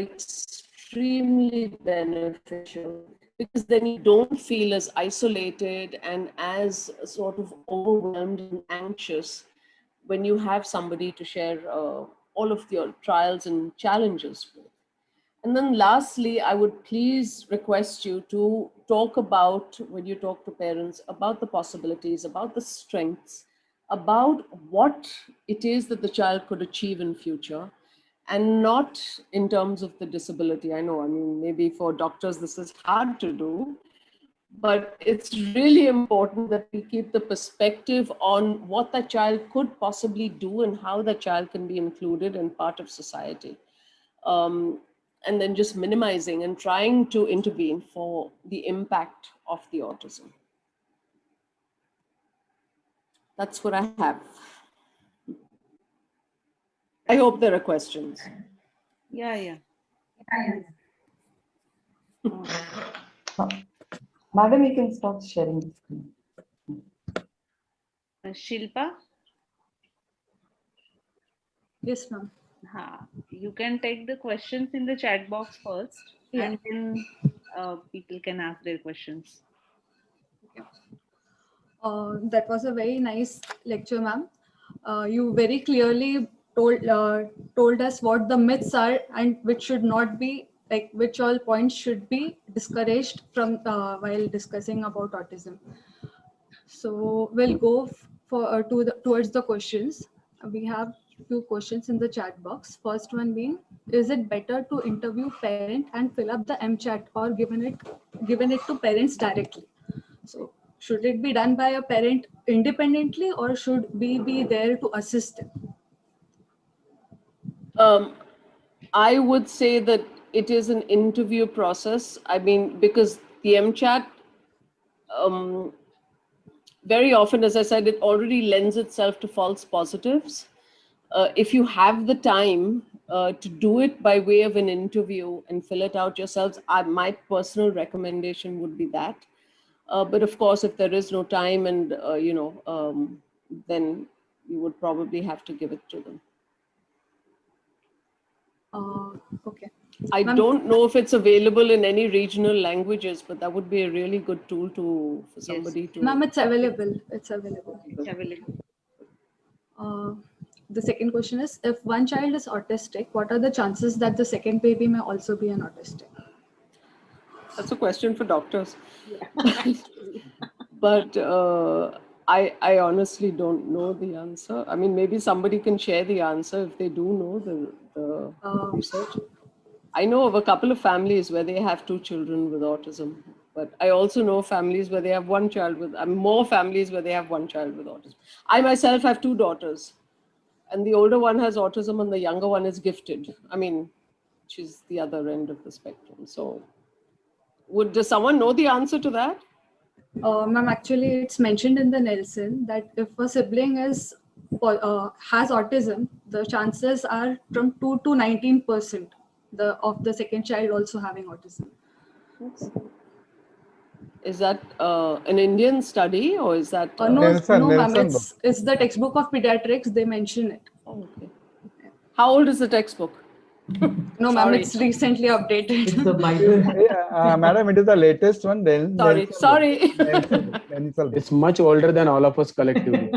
Speaker 6: extremely beneficial, because then you don't feel as isolated and as sort of overwhelmed and anxious when you have somebody to share all of your trials and challenges with. And then lastly, I would please request you to talk about, when you talk to parents, about the possibilities, about the strengths, about what it is that the child could achieve in future, and not in terms of the disability. I know, I mean, maybe for doctors this is hard to do, but it's really important that we keep the perspective on what the child could possibly do and how the child can be included and part of society. And then just minimizing and trying to intervene for the impact of the autism. That's what I have. I hope there are questions.
Speaker 3: Yeah.
Speaker 1: Madam, you can stop sharing the screen.
Speaker 3: Shilpa,
Speaker 8: Yes, ma'am.
Speaker 3: you can take the questions in the chat box first,
Speaker 8: Yeah.
Speaker 3: and then people can ask their questions.
Speaker 8: That was a very nice lecture, ma'am. You very clearly told us what the myths are and which should not be, like which all points should be discouraged from while discussing about autism. So we'll go for towards the questions. We have few questions in the chat box. First one being, is it better to interview parent and fill up the MChat, or given it to parents directly? So should it be done by a parent independently, or should we be there to assist them?
Speaker 6: I would say that it is an interview process. I mean, because the MChat, very often, as I said, it already lends itself to false positives. If you have the time to do it by way of an interview and fill it out yourselves, my personal recommendation would be that. But of course, if there is no time and, then you would probably have to give it to them.
Speaker 8: Okay.
Speaker 6: I don't know if it's available in any regional languages, but that would be a really good tool for somebody to.
Speaker 8: Ma'am, it's available. It's available.
Speaker 3: It's available.
Speaker 8: The second question is, if one child is autistic, what are the chances that the second baby may also be an autistic?
Speaker 6: That's a question for doctors. But I honestly don't know the answer. I mean, maybe somebody can share the answer if they do know the research. I know of a couple of families where they have 2 children with autism, but I also know families where they have one child with, more families where they have one child with autism. I myself have 2 daughters, and the older one has autism and the younger one is gifted. I mean, she's the other end of the spectrum. So does someone know the answer to that?
Speaker 8: Ma'am, actually, it's mentioned in the Nelson that if a sibling has autism, the chances are from 2 to 19% of the second child also having autism.
Speaker 6: Is that an Indian study, or is that?
Speaker 8: No,
Speaker 7: Nelson
Speaker 8: ma'am,
Speaker 7: book.
Speaker 8: it's the textbook of pediatrics. They mention it.
Speaker 6: Oh, okay. How old is the textbook?
Speaker 8: No, ma'am, it's recently updated.
Speaker 1: It's the Bible.
Speaker 7: Madam, it is the latest one.
Speaker 6: Sorry.
Speaker 7: Nelson book.
Speaker 4: It's much older than all of us collectively.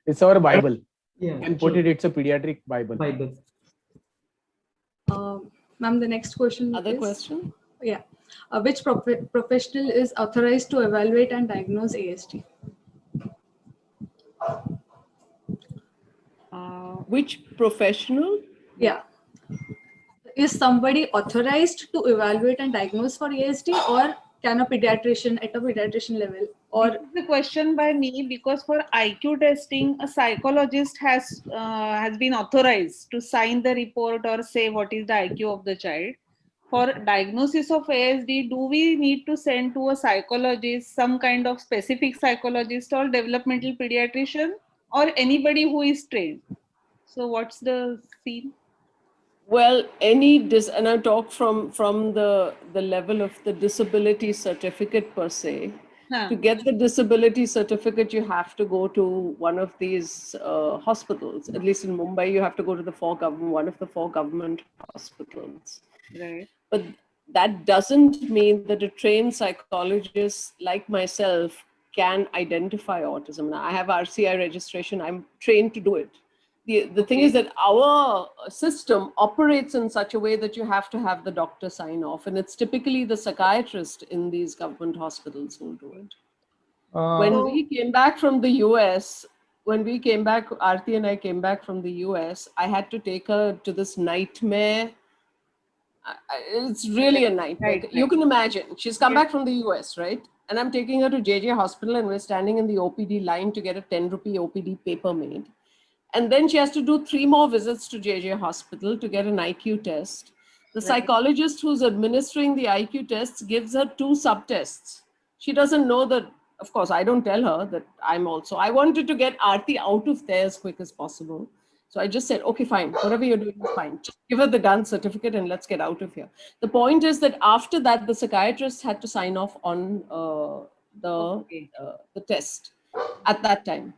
Speaker 4: It's our Bible.
Speaker 1: Yeah,
Speaker 4: You can put it, it's a pediatric Bible.
Speaker 8: Ma'am, the next question
Speaker 6: Other
Speaker 8: is,
Speaker 6: question?
Speaker 8: Yeah. Which professional is authorized to evaluate and diagnose ASD?
Speaker 6: Which professional?
Speaker 8: Yeah. Is somebody authorized to evaluate and diagnose for ASD, or can a pediatrician at a pediatrician level, or
Speaker 3: This is a question by me, because for IQ testing, a psychologist has been authorized to sign the report or say what is the IQ of the child. For diagnosis of ASD, do we need to send to a psychologist, some kind of specific psychologist or developmental pediatrician, or anybody who is trained? So what's the scene?
Speaker 6: Well, and I talk from the level of the disability certificate per se.
Speaker 3: Huh.
Speaker 6: To get the disability certificate, you have to go to one of these hospitals. At least in Mumbai, you have to go to one of the 4 government hospitals.
Speaker 3: Right.
Speaker 6: But that doesn't mean that a trained psychologist like myself can identify autism. Now, I have RCI registration. I'm trained to do it. The thing is that our system operates in such a way that you have to have the doctor sign off. And it's typically the psychiatrist in these government hospitals who do it. When we came back from the US, Aarti and I came back from the US, I had to take her to this nightmare. It's really a nightmare.
Speaker 3: Right,
Speaker 6: You
Speaker 3: right.
Speaker 6: can imagine. She's come back from the US, right? And I'm taking her to JJ Hospital and we're standing in the OPD line to get a 10 rupee OPD paper made. And then she has to do 3 more visits to JJ Hospital to get an IQ test. The psychologist who's administering the IQ tests gives her 2 subtests. She doesn't know that, of course, I don't tell her that I wanted to get Aarti out of there as quick as possible. So I just said, okay, fine, whatever you're doing is fine. Just give her the done certificate and let's get out of here. The point is that after that, the psychiatrist had to sign off on the test at that time.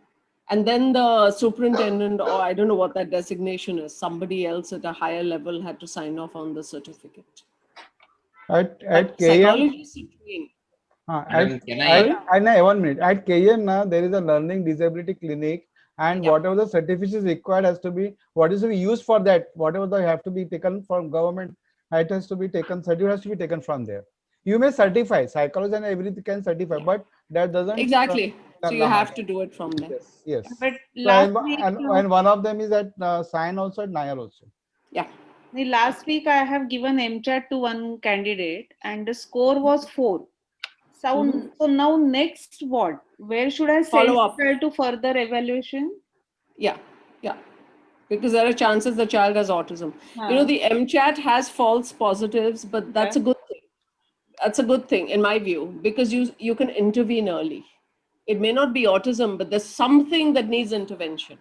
Speaker 6: And then the superintendent, or I don't know what that designation is, somebody else at a higher level had to sign off on the certificate.
Speaker 7: At KM,
Speaker 6: Psychologists are trained.
Speaker 5: Madam, can I?
Speaker 7: 1 minute. At KM, there is a learning disability clinic, and whatever the certificate is required has to be, what is to be used for that, whatever they have to be taken from government, it has to be taken, certificate has to be taken from there. You may certify, psychology and everything can certify, but that doesn't.
Speaker 6: Exactly. So you have to do it from there.
Speaker 7: Yes, yes.
Speaker 3: But
Speaker 7: So,
Speaker 3: last week,
Speaker 7: and one of them is at Sign also, at Nayar also.
Speaker 6: Yeah.
Speaker 3: last week I have given MChat to one candidate and the score was 4. So, so now next what? Where should I send
Speaker 6: Follow up.
Speaker 3: her to further evaluation?
Speaker 6: Yeah. Because there are chances the child has autism. You know, the MChat has false positives, but that's a good thing. That's a good thing in my view, because you can intervene early. It may not be autism, but there's something that needs intervention.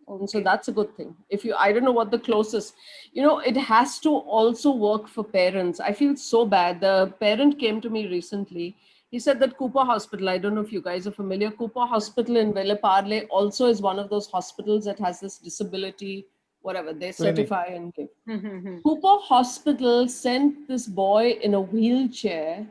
Speaker 6: And so that's a good thing. I don't know what the closest, it has to also work for parents. I feel so bad. The parent came to me recently. He said that Cooper Hospital, I don't know if you guys are familiar, Cooper Hospital in Velaparle also is one of those hospitals that has this disability, whatever, they certify and give. Cooper Hospital sent this boy in a wheelchair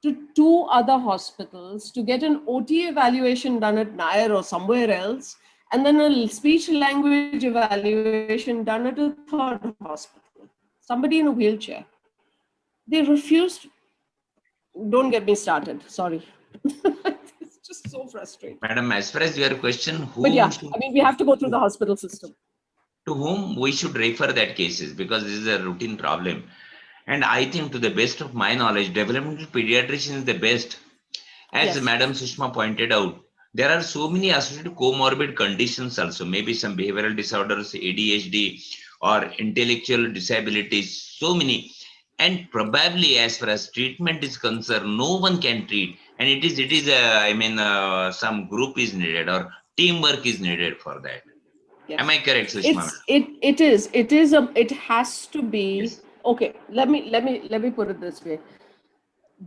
Speaker 6: to 2 other hospitals to get an OT evaluation done at Nayar or somewhere else, and then a speech language evaluation done at a 3rd hospital. Somebody in a wheelchair. They refused. Don't get me started. Sorry. It's just so frustrating.
Speaker 5: Madam, as far as your question,
Speaker 6: But yeah, I mean, we have to go through the hospital system.
Speaker 5: To whom we should refer that cases, because this is a routine problem. And I think, to the best of my knowledge, developmental pediatrician is the best. As Madam Sushma pointed out, there are so many associated comorbid conditions also, maybe some behavioral disorders, ADHD, or intellectual disabilities, so many. And probably, as far as treatment is concerned, no one can treat. And it is some group is needed or teamwork is needed for that.
Speaker 6: Yes.
Speaker 5: Am I correct, Sushma?
Speaker 6: It has to be.
Speaker 5: Yes.
Speaker 6: Okay, let me put it this way.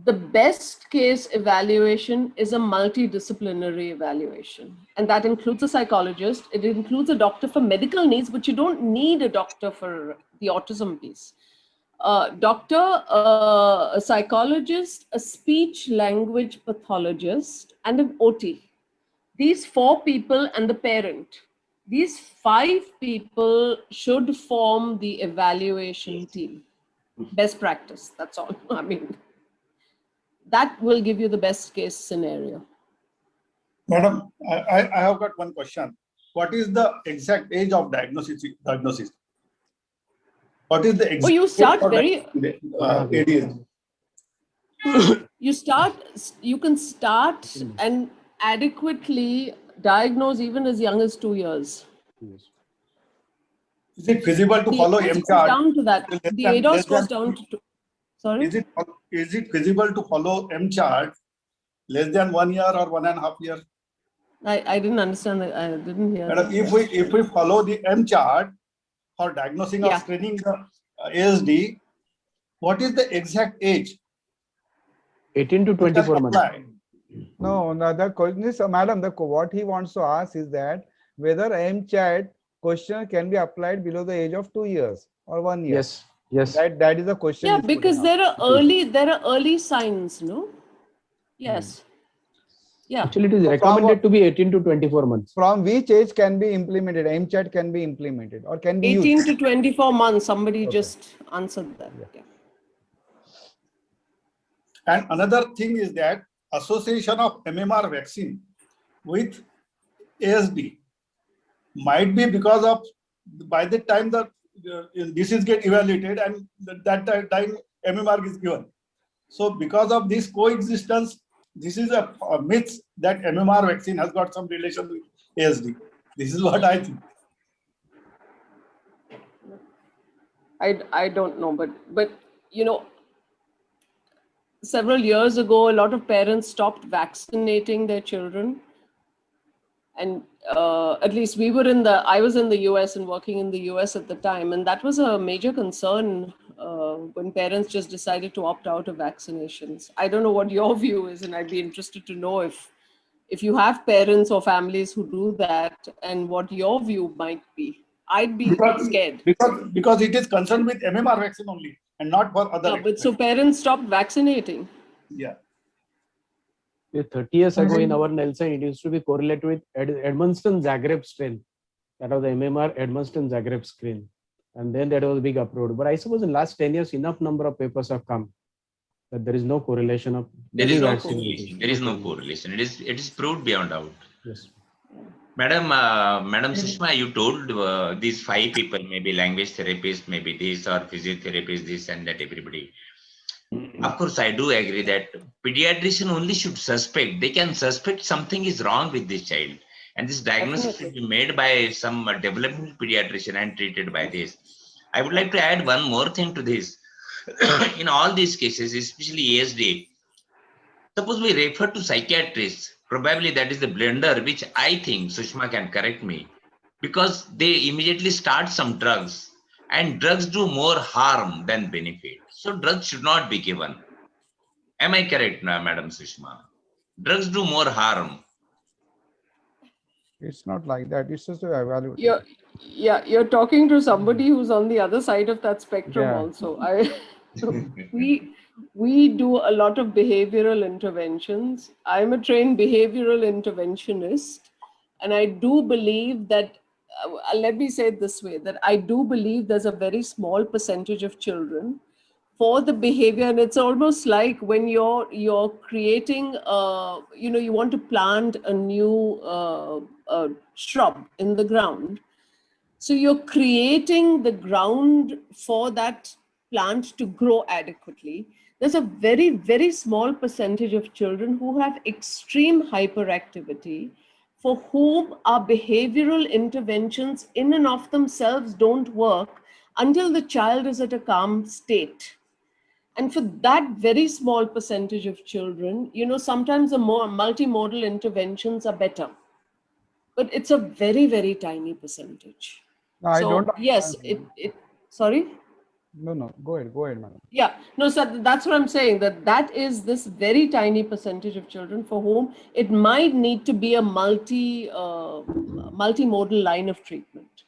Speaker 6: The best case evaluation is a multidisciplinary evaluation, and that includes a psychologist. It includes a doctor for medical needs, but you don't need a doctor for the autism piece. A psychologist, a speech language pathologist, and an OT. These 4 people and the parent. These 5 people should form the evaluation team. Best practice, that's all. I mean, that will give you the best case scenario.
Speaker 9: Madam, I have got one question. What is the exact age of diagnosis? What is the exact
Speaker 6: you start very.
Speaker 9: ADHD?
Speaker 6: You can start and adequately diagnose even as young as 2 years.
Speaker 9: Is it feasible to follow MChat?
Speaker 6: Down to that. The ADOS goes down to 2. Sorry?
Speaker 9: Is it feasible to follow MChat less than 1 year or 1.5 years?
Speaker 6: I didn't understand that. I didn't hear.
Speaker 9: Madam, if we follow the MChat for diagnosing or screening the ASD, what is the exact age?
Speaker 4: 18 to 24 months.
Speaker 7: No, the question is, madam, what he wants to ask is that whether MChat question can be applied below the age of 2 years or 1 year.
Speaker 4: Yes. Yes.
Speaker 7: That is the question.
Speaker 6: Yeah,
Speaker 7: he's putting
Speaker 6: because
Speaker 7: up.
Speaker 6: there are early signs, no? Yes. Yeah.
Speaker 4: Actually, it is
Speaker 7: So from
Speaker 4: recommended to be 18 to 24 months.
Speaker 7: From which age can be implemented? MChat can be implemented or can be
Speaker 6: 18
Speaker 7: used?
Speaker 6: to 24 months. Somebody
Speaker 7: Okay.
Speaker 6: just answered that.
Speaker 7: Yeah.
Speaker 6: Yeah.
Speaker 9: And another thing is that association of MMR vaccine with ASD might be because of by the time the disease get evaluated and that time MMR is given. So because of this coexistence, this is a myth that MMR vaccine has got some relation with ASD. This is what I think.
Speaker 6: I don't know, but you know, several years ago, a lot of parents stopped vaccinating their children, and at least I was in the US and working in the US at the time, and that was a major concern when parents just decided to opt out of vaccinations. I don't know what your view is, and I'd be interested to know if you have parents or families who do that, and what your view might be. I'd be scared.
Speaker 9: Because it is concerned with MMR vaccine only and not for other.
Speaker 6: Yeah, but so parents stopped vaccinating.
Speaker 9: Yeah.
Speaker 4: 30 years ago in our Nelson, it used to be correlated with Edmundston Zagreb strain. That was the MMR Edmundston Zagreb strain. And then that was big approved. But I suppose in last 10 years, enough number of papers have come that there is no correlation of.
Speaker 5: There is no correlation. There is no correlation. It is proved beyond doubt.
Speaker 4: Yes.
Speaker 5: Madam Sushma, you told these 5 people, maybe language therapist, maybe this or physiotherapist, this and that, everybody. Of course, I do agree that pediatrician only should suspect. They can suspect something is wrong with this child. And this diagnosis should be made by some developmental pediatrician and treated by this. I would like to add one more thing to this. In all these cases, especially ASD, suppose we refer to psychiatrists, probably that is the blunder, which I think Sushma can correct me, because they immediately start some drugs, and drugs do more harm than benefit. So drugs should not be given. Am I correct now, Madam Sushma? Drugs do more harm.
Speaker 7: It's not like that. It's just to evaluate.
Speaker 6: You're talking to somebody who's on the other side of that spectrum also. We do a lot of behavioral interventions. I'm a trained behavioral interventionist, and I do believe that, let me say it this way, that I do believe there's a very small percentage of children for the behavior, and it's almost like when you're creating, you want to plant a new shrub in the ground. So you're creating the ground for that plant to grow adequately. There's a very, very small percentage of children who have extreme hyperactivity, for whom our behavioral interventions in and of themselves don't work until the child is at a calm state. And for that very small percentage of children, sometimes the more multimodal interventions are better. But it's a very, very tiny percentage.
Speaker 7: No, I don't.
Speaker 6: Yes, sorry?
Speaker 7: No, go ahead, madam.
Speaker 6: Yeah, no, so that's what I'm saying, that is this very tiny percentage of children for whom it might need to be a multimodal line of treatment.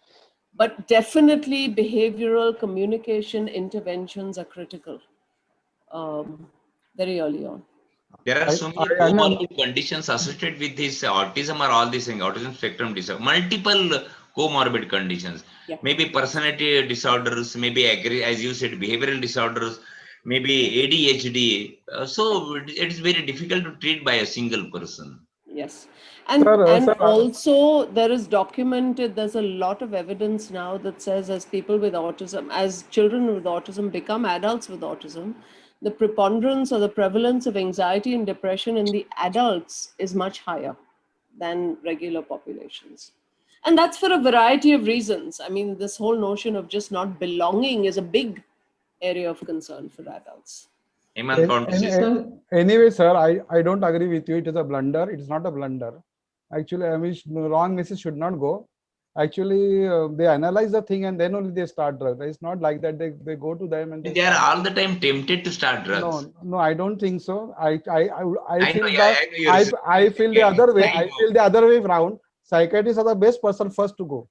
Speaker 6: But definitely behavioral communication interventions are critical very early on.
Speaker 5: There are so many comorbid conditions associated with this autism or all these things, autism spectrum disorder, multiple comorbid conditions, maybe personality disorders, maybe as you said, behavioral disorders, maybe ADHD. So it is very difficult to treat by a single person.
Speaker 6: Yes. And also there is documented, there's a lot of evidence now that says as people with autism, as children with autism become adults with autism, the preponderance or the prevalence of anxiety and depression in the adults is much higher than regular populations. And that's for a variety of reasons. I mean, this whole notion of just not belonging is a big area of concern for adults.
Speaker 7: Anyway, sir, I don't agree with you. It is a blunder. It is not a blunder. Actually, wrong message should not go. actually they analyze the thing and then only they start drug. It's not like that they go to them and
Speaker 5: They are all the time tempted to start drugs.
Speaker 7: no, I don't think so. I
Speaker 5: I
Speaker 7: feel
Speaker 5: know, yeah,
Speaker 7: that
Speaker 5: I know you're
Speaker 7: I feel the other way.
Speaker 5: I
Speaker 7: I
Speaker 5: know.
Speaker 7: feel the other way around. Psychiatrists are the best person first to go.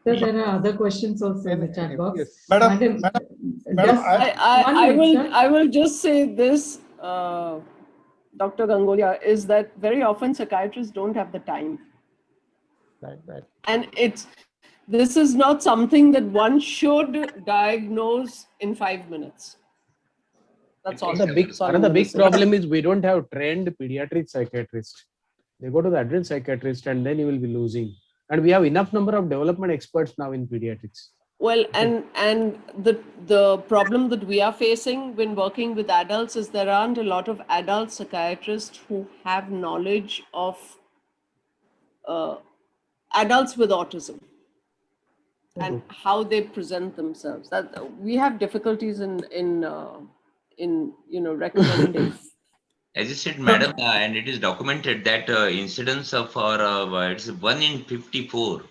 Speaker 1: So there are other questions also in the chat box.
Speaker 7: Yes.
Speaker 9: Madam,
Speaker 1: Madam,
Speaker 9: Madam,
Speaker 1: just
Speaker 6: I
Speaker 1: one minute, sir.
Speaker 6: I will just say this, Dr. Gangolia, is that very often psychiatrists don't have the time.
Speaker 7: Right.
Speaker 6: And this is not something that one should diagnose in 5 minutes. That's all.
Speaker 4: Another big
Speaker 6: That's all I'm gonna say.
Speaker 4: problem is we don't have trained pediatric psychiatrists. They go to the adult psychiatrist and then you will be losing. And we have enough number of development experts now in pediatrics.
Speaker 6: Well, and the problem that we are facing when working with adults is there aren't a lot of adult psychiatrists who have knowledge of adults with autism and how they present themselves. That we have difficulties in recommending.
Speaker 5: As you said, madam, and it is documented that incidence of it's 1 in 54.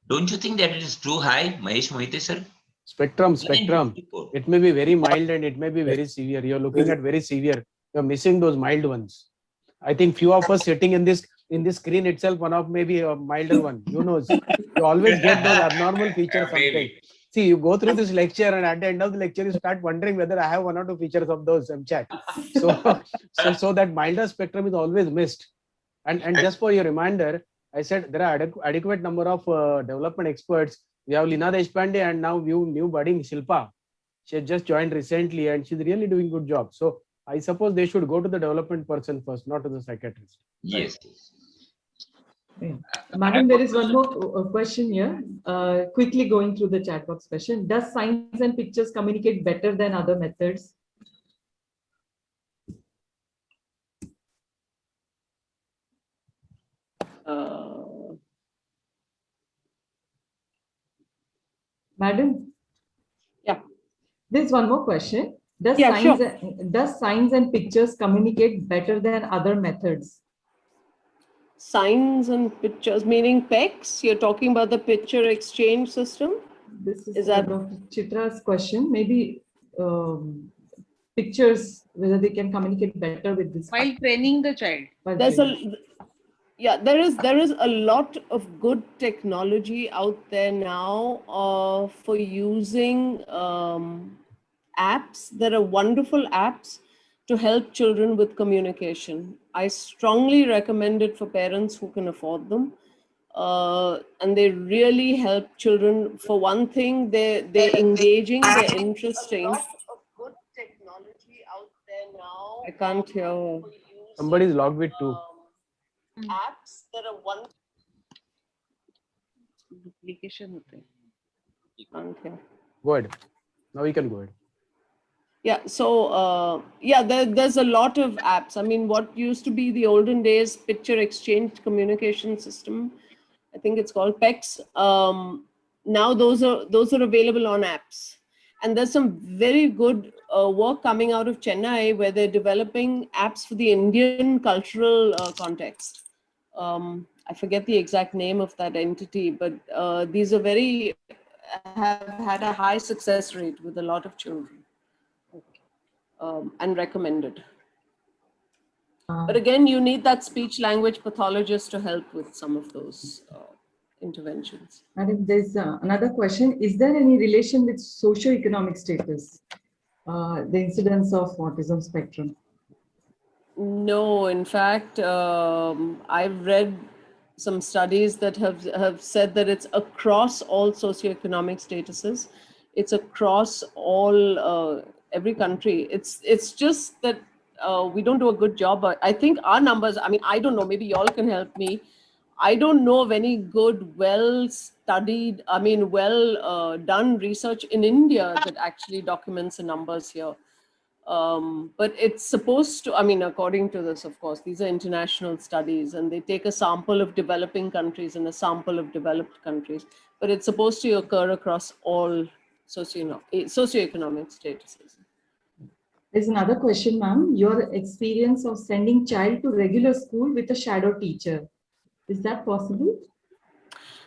Speaker 5: Don't you think that it is too high, Mahesh Mohite sir?
Speaker 4: Spectrum.
Speaker 5: 1 in 54.
Speaker 4: It may be very mild and it may be very severe. You're looking at very severe. You're missing those mild ones. I think few of us sitting in this screen itself, one of maybe a milder one. You know, you always get those abnormal features sometimes.
Speaker 5: Maybe.
Speaker 4: See, you go through this lecture and at the end of the lecture, you start wondering whether I have 1 or 2 features of those chat. So that milder spectrum is always missed. And just for your reminder, I said there are adequate number of development experts. We have Lina Deshpande and now new budding Shilpa. She has just joined recently and she's really doing good job. So I suppose they should go to the development person first, not to the psychiatrist.
Speaker 5: Yes.
Speaker 1: Madam, there is one more question here. Quickly going through the chat box question. Does signs and pictures communicate better than other methods? Madam?
Speaker 6: Yeah.
Speaker 1: There's one more question. Does signs and pictures communicate better than other methods?
Speaker 6: Signs and pictures, meaning PECS? You're talking about the picture exchange system?
Speaker 1: This is
Speaker 6: that
Speaker 1: Dr. Chitra's question. Maybe pictures, whether they can communicate better with this.
Speaker 3: While training the child.
Speaker 6: There is a lot of good technology out there now for using apps. There are wonderful apps to help children with communication. I strongly recommend it for parents who can afford them. And they really help children. For one thing, they're engaging, they're interesting. There's a lot of good technology out there now. I can't hear.
Speaker 4: Somebody's logged with 2.
Speaker 6: Apps that are one.
Speaker 3: Duplication hote.
Speaker 6: Can't hear.
Speaker 4: Go ahead. Now you can go ahead.
Speaker 6: Yeah, so there's a lot of apps. I mean, what used to be the olden days picture exchange communication system, I think it's called PECS. Now those are available on apps, and there's some very good work coming out of Chennai where they're developing apps for the Indian cultural context. I forget the exact name of that entity, but these are have had a high success rate with a lot of children. And recommended. But again, you need that speech language pathologist to help with some of those interventions.
Speaker 1: And there's another question. Is there any relation with socioeconomic status, the incidence of autism spectrum?
Speaker 6: No, in fact, I've read some studies that have said that it's across all socioeconomic statuses. It's across all every country. It's just that we don't do a good job. I think our numbers, I mean, I don't know, maybe y'all can help me. I don't know of any good, well-studied, I mean, done research in India that actually documents the numbers here. But it's supposed to, I mean, according to this, of course, these are international studies and they take a sample of developing countries and a sample of developed countries, but it's supposed to occur across all socioeconomic statuses.
Speaker 1: There's another question, ma'am. Your experience of sending child to regular school with a shadow teacher. Is that possible?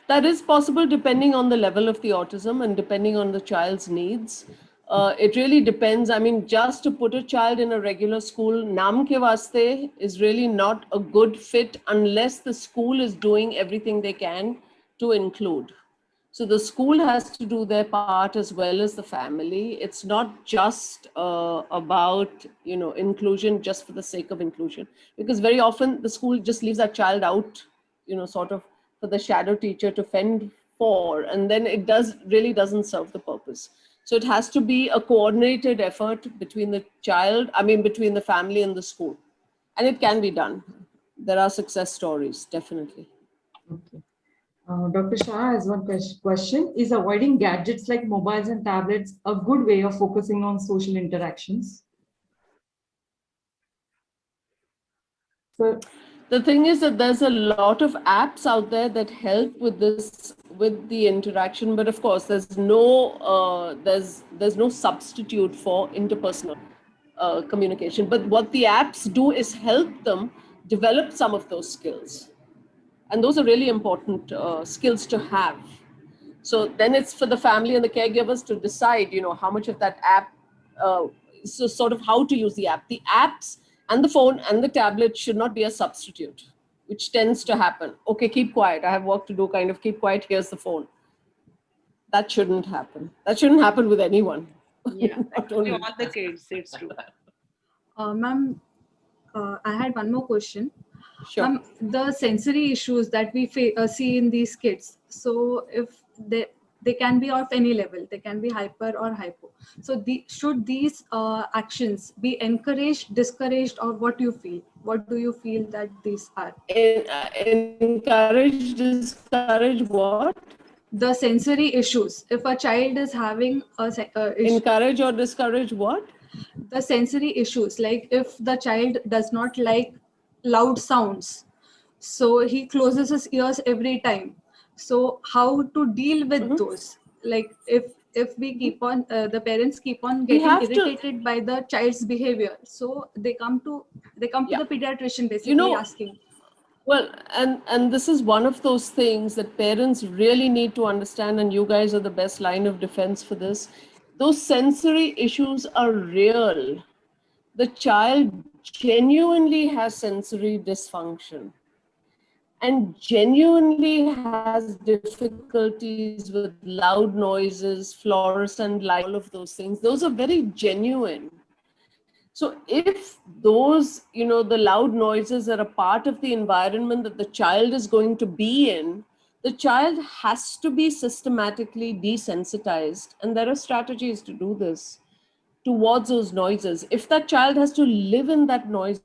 Speaker 6: That is possible depending on the level of the autism and depending on the child's needs. It really depends. I mean, just to put a child in a regular school, naam ke vaste, is really not a good fit unless the school is doing everything they can to include. So the school has to do their part as well as the family. It's not just about, you know, inclusion just for the sake of inclusion, because very often the school just leaves that child out, you know, sort of for the shadow teacher to fend for, and then it really doesn't serve the purpose. So it has to be a coordinated effort between the child, I mean, between the family and the school. And it can be done. There are success stories, definitely.
Speaker 1: Okay. Dr. Shah has one question. Is avoiding gadgets like mobiles and tablets a good way of focusing on social interactions? So,
Speaker 6: the thing is that there's a lot of apps out there that help with this, with the interaction, but of course there's no substitute for interpersonal communication. But what the apps do is help them develop some of those skills, and those are really important skills to have. So then it's for the family and the caregivers to decide, you know, how much of that app, so sort of how to use the app. The apps and the phone and the tablet should not be a substitute, which tends to happen. Okay, keep quiet. I have work to do, kind of keep quiet. Here's the phone. That shouldn't happen. That shouldn't happen with anyone.
Speaker 3: Yeah,
Speaker 6: Not
Speaker 3: actually
Speaker 6: only-
Speaker 3: all the kids, it's true.
Speaker 8: Ma'am, I had one more question.
Speaker 6: Sure.
Speaker 8: The sensory issues that we see in these kids, so if they can be of any level, they can be hyper or hypo. So should these actions be encouraged, discouraged, or what do you feel? What do you feel that these are?
Speaker 6: Encourage, discourage what?
Speaker 8: The sensory issues. If a child is having
Speaker 6: Encourage or discourage what?
Speaker 8: the sensory issues, like if the child does not like loud sounds, so he closes his ears every time. So how to deal with those? Like if we keep on the parents keep on getting
Speaker 6: have to-
Speaker 8: irritated by the child's behavior, so they come to
Speaker 6: Yeah.
Speaker 8: the pediatrician basically,
Speaker 6: You know,
Speaker 8: asking.
Speaker 6: well, and this is one of those things that parents really need to understand, and you guys are the best line of defense for this. Those sensory issues are real. The child genuinely has sensory dysfunction and genuinely has difficulties with loud noises, fluorescent light, all of those things. Those are very genuine. So if those, you know, the loud noises are a part of the environment that the child is going to be in, the child has to be systematically desensitized. And there are strategies to do this towards those noises. If that child has to live in that noise,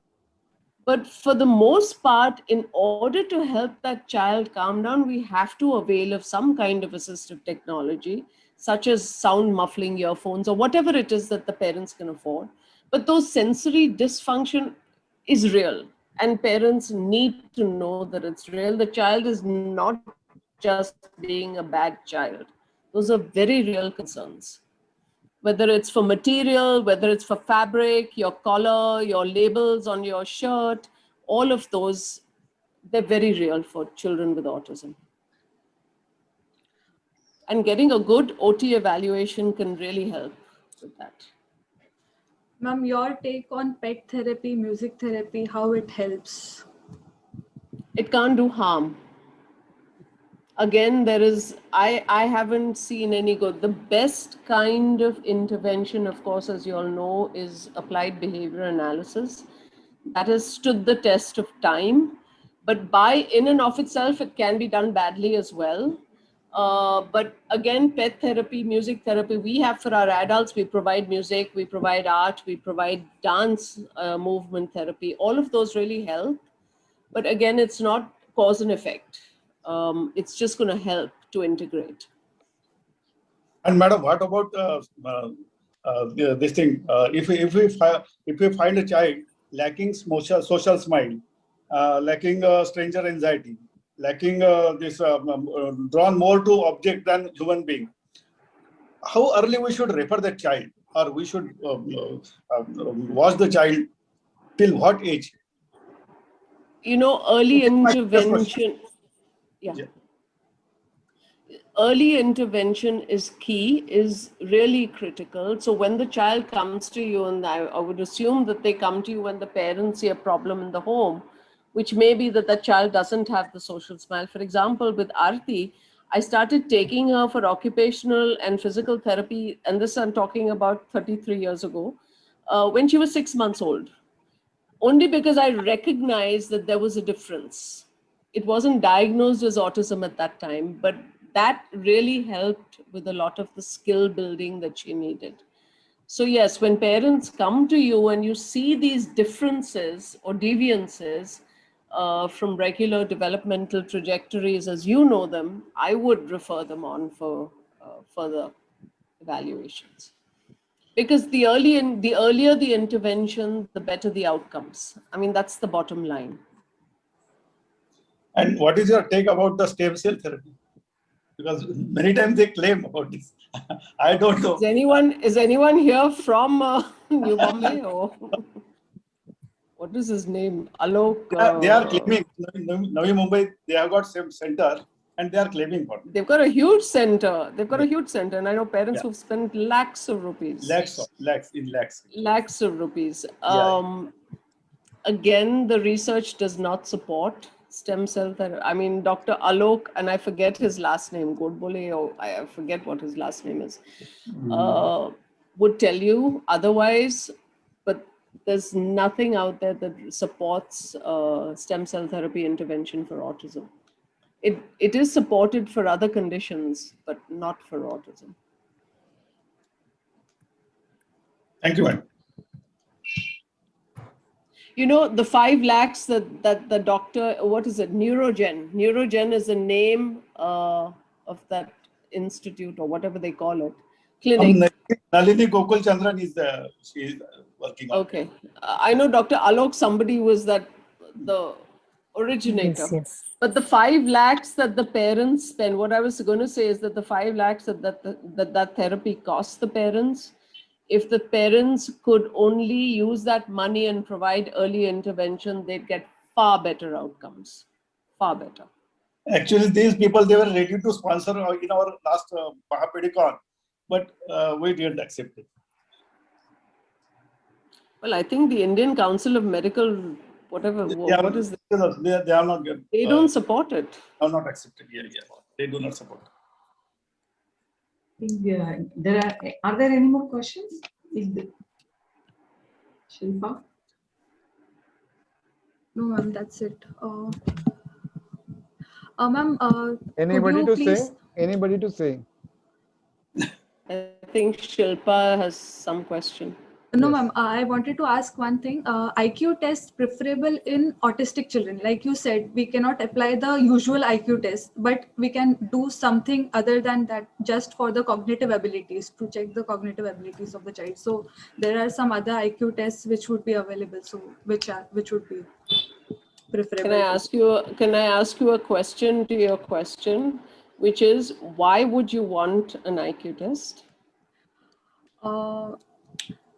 Speaker 6: but for the most part, in order to help that child calm down, we have to avail of some kind of assistive technology, such as sound muffling earphones or whatever it is that the parents can afford. But those sensory dysfunction is real, and parents need to know that it's real. The child is not just being a bad child. Those are very real concerns. Whether it's for material, whether it's for fabric, your collar, your labels on your shirt, all of those, they're very real for children with autism. And getting a good OT evaluation can really help with that.
Speaker 8: Ma'am, your take on pet therapy, music therapy, how it helps?
Speaker 6: It can't do harm. Again, I haven't seen any good. The best kind of intervention, of course, as you all know, is applied behavior analysis. That has stood the test of time, but in and of itself, it can be done badly as well. But again, pet therapy, music therapy, we have for our adults, we provide music, we provide art, we provide dance, movement therapy. All of those really help. But again, it's not cause and effect. It's just going to help to integrate.
Speaker 9: And madam, what about this thing? If we find a child lacking social smile, lacking stranger anxiety, lacking drawn more to object than human being, how early we should refer that child, or we should watch the child till what age?
Speaker 6: You know, early intervention. Yeah.
Speaker 9: Yeah.
Speaker 6: Early intervention is key, is really critical. So when the child comes to you, and I would assume that they come to you when the parents see a problem in the home, which may be that the child doesn't have the social smile. For example, with Aarti, I started taking her for occupational and physical therapy, and this I'm talking about 33 years ago, when she was 6 months old. Only because I recognized that there was a difference. It wasn't diagnosed as autism at that time, but that really helped with a lot of the skill building that she needed. So yes, when parents come to you and you see these differences or deviances from regular developmental trajectories as you know them, I would refer them on for further evaluations. Because the earlier the intervention, the better the outcomes. I mean, that's the bottom line.
Speaker 9: And what is your take about the stem cell therapy? Because many times they claim about this. I don't know.
Speaker 6: Is anyone here from New Bombay or what is his name? Alok.
Speaker 9: They are claiming Navi Mumbai. They have got same center and they are claiming for it.
Speaker 6: They've got a huge center. They've got a huge center, and I know parents
Speaker 9: Yeah.
Speaker 6: who've spent lakhs of rupees.
Speaker 9: Lakhs.
Speaker 6: Lakhs of rupees.
Speaker 9: Yeah.
Speaker 6: Again, the research does not support stem cell therapy. I mean, Dr. Alok, and I forget his last name, Godbole, or I forget what his last name is, would tell you otherwise, but there's nothing out there that supports stem cell therapy intervention for autism. It is supported for other conditions, but not for autism.
Speaker 9: Thank you, madam.
Speaker 6: You know, the 5 lakhs that the doctor, what is it, Neurogen? Neurogen is the name of that institute or whatever they call it, clinic.
Speaker 9: Nalini Gokul Chandran she is working on.
Speaker 6: Okay. I know Dr. Alok, somebody was the originator.
Speaker 10: Yes, yes.
Speaker 6: But the 5 lakhs that the parents spend, what I was going to say is that the 5 lakhs that therapy costs the parents, if the parents could only use that money and provide early intervention, they'd get far better outcomes, far better.
Speaker 9: Actually, these people, they were ready to sponsor in our last Mahapedicon, but we didn't accept it.
Speaker 6: Well, I think the Indian Council of Medical, whatever, what is it?
Speaker 9: They are not good.
Speaker 6: They don't support it.
Speaker 9: Are not accepted. Yeah. They do not support.
Speaker 1: Are there any more questions? Shilpa?
Speaker 8: No, ma'am, that's it. Ma'am,
Speaker 7: Anybody
Speaker 8: could
Speaker 7: to
Speaker 8: you
Speaker 7: say? Anybody to say?
Speaker 6: I think Shilpa has some question.
Speaker 8: No,
Speaker 7: Yes.
Speaker 8: ma'am, I wanted to ask one thing. IQ test preferable in autistic children. Like you said, we cannot apply the usual IQ test, but we can do something other than that just for the cognitive abilities, to check the cognitive abilities of the child. So there are some other IQ tests which would be available. So which would be preferable?
Speaker 6: Can I ask you a question to your question, which is, why would you want an IQ test?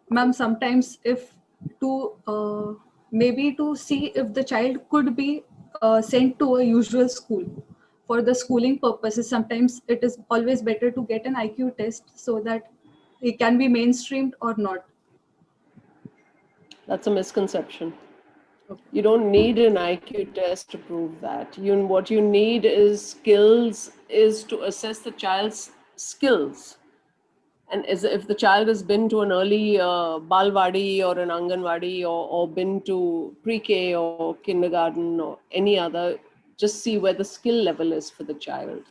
Speaker 8: Ma'am, sometimes maybe to see if the child could be sent to a usual school for the schooling purposes. Sometimes it is always better to get an IQ test so that it can be mainstreamed or not.
Speaker 6: That's a misconception.
Speaker 8: Okay.
Speaker 6: You don't need an IQ test to prove that. What you need is to assess the child's skills. And if the child has been to an early Balwadi or an Anganwadi or been to pre-K or kindergarten or any other, just see where the skill level is for the child.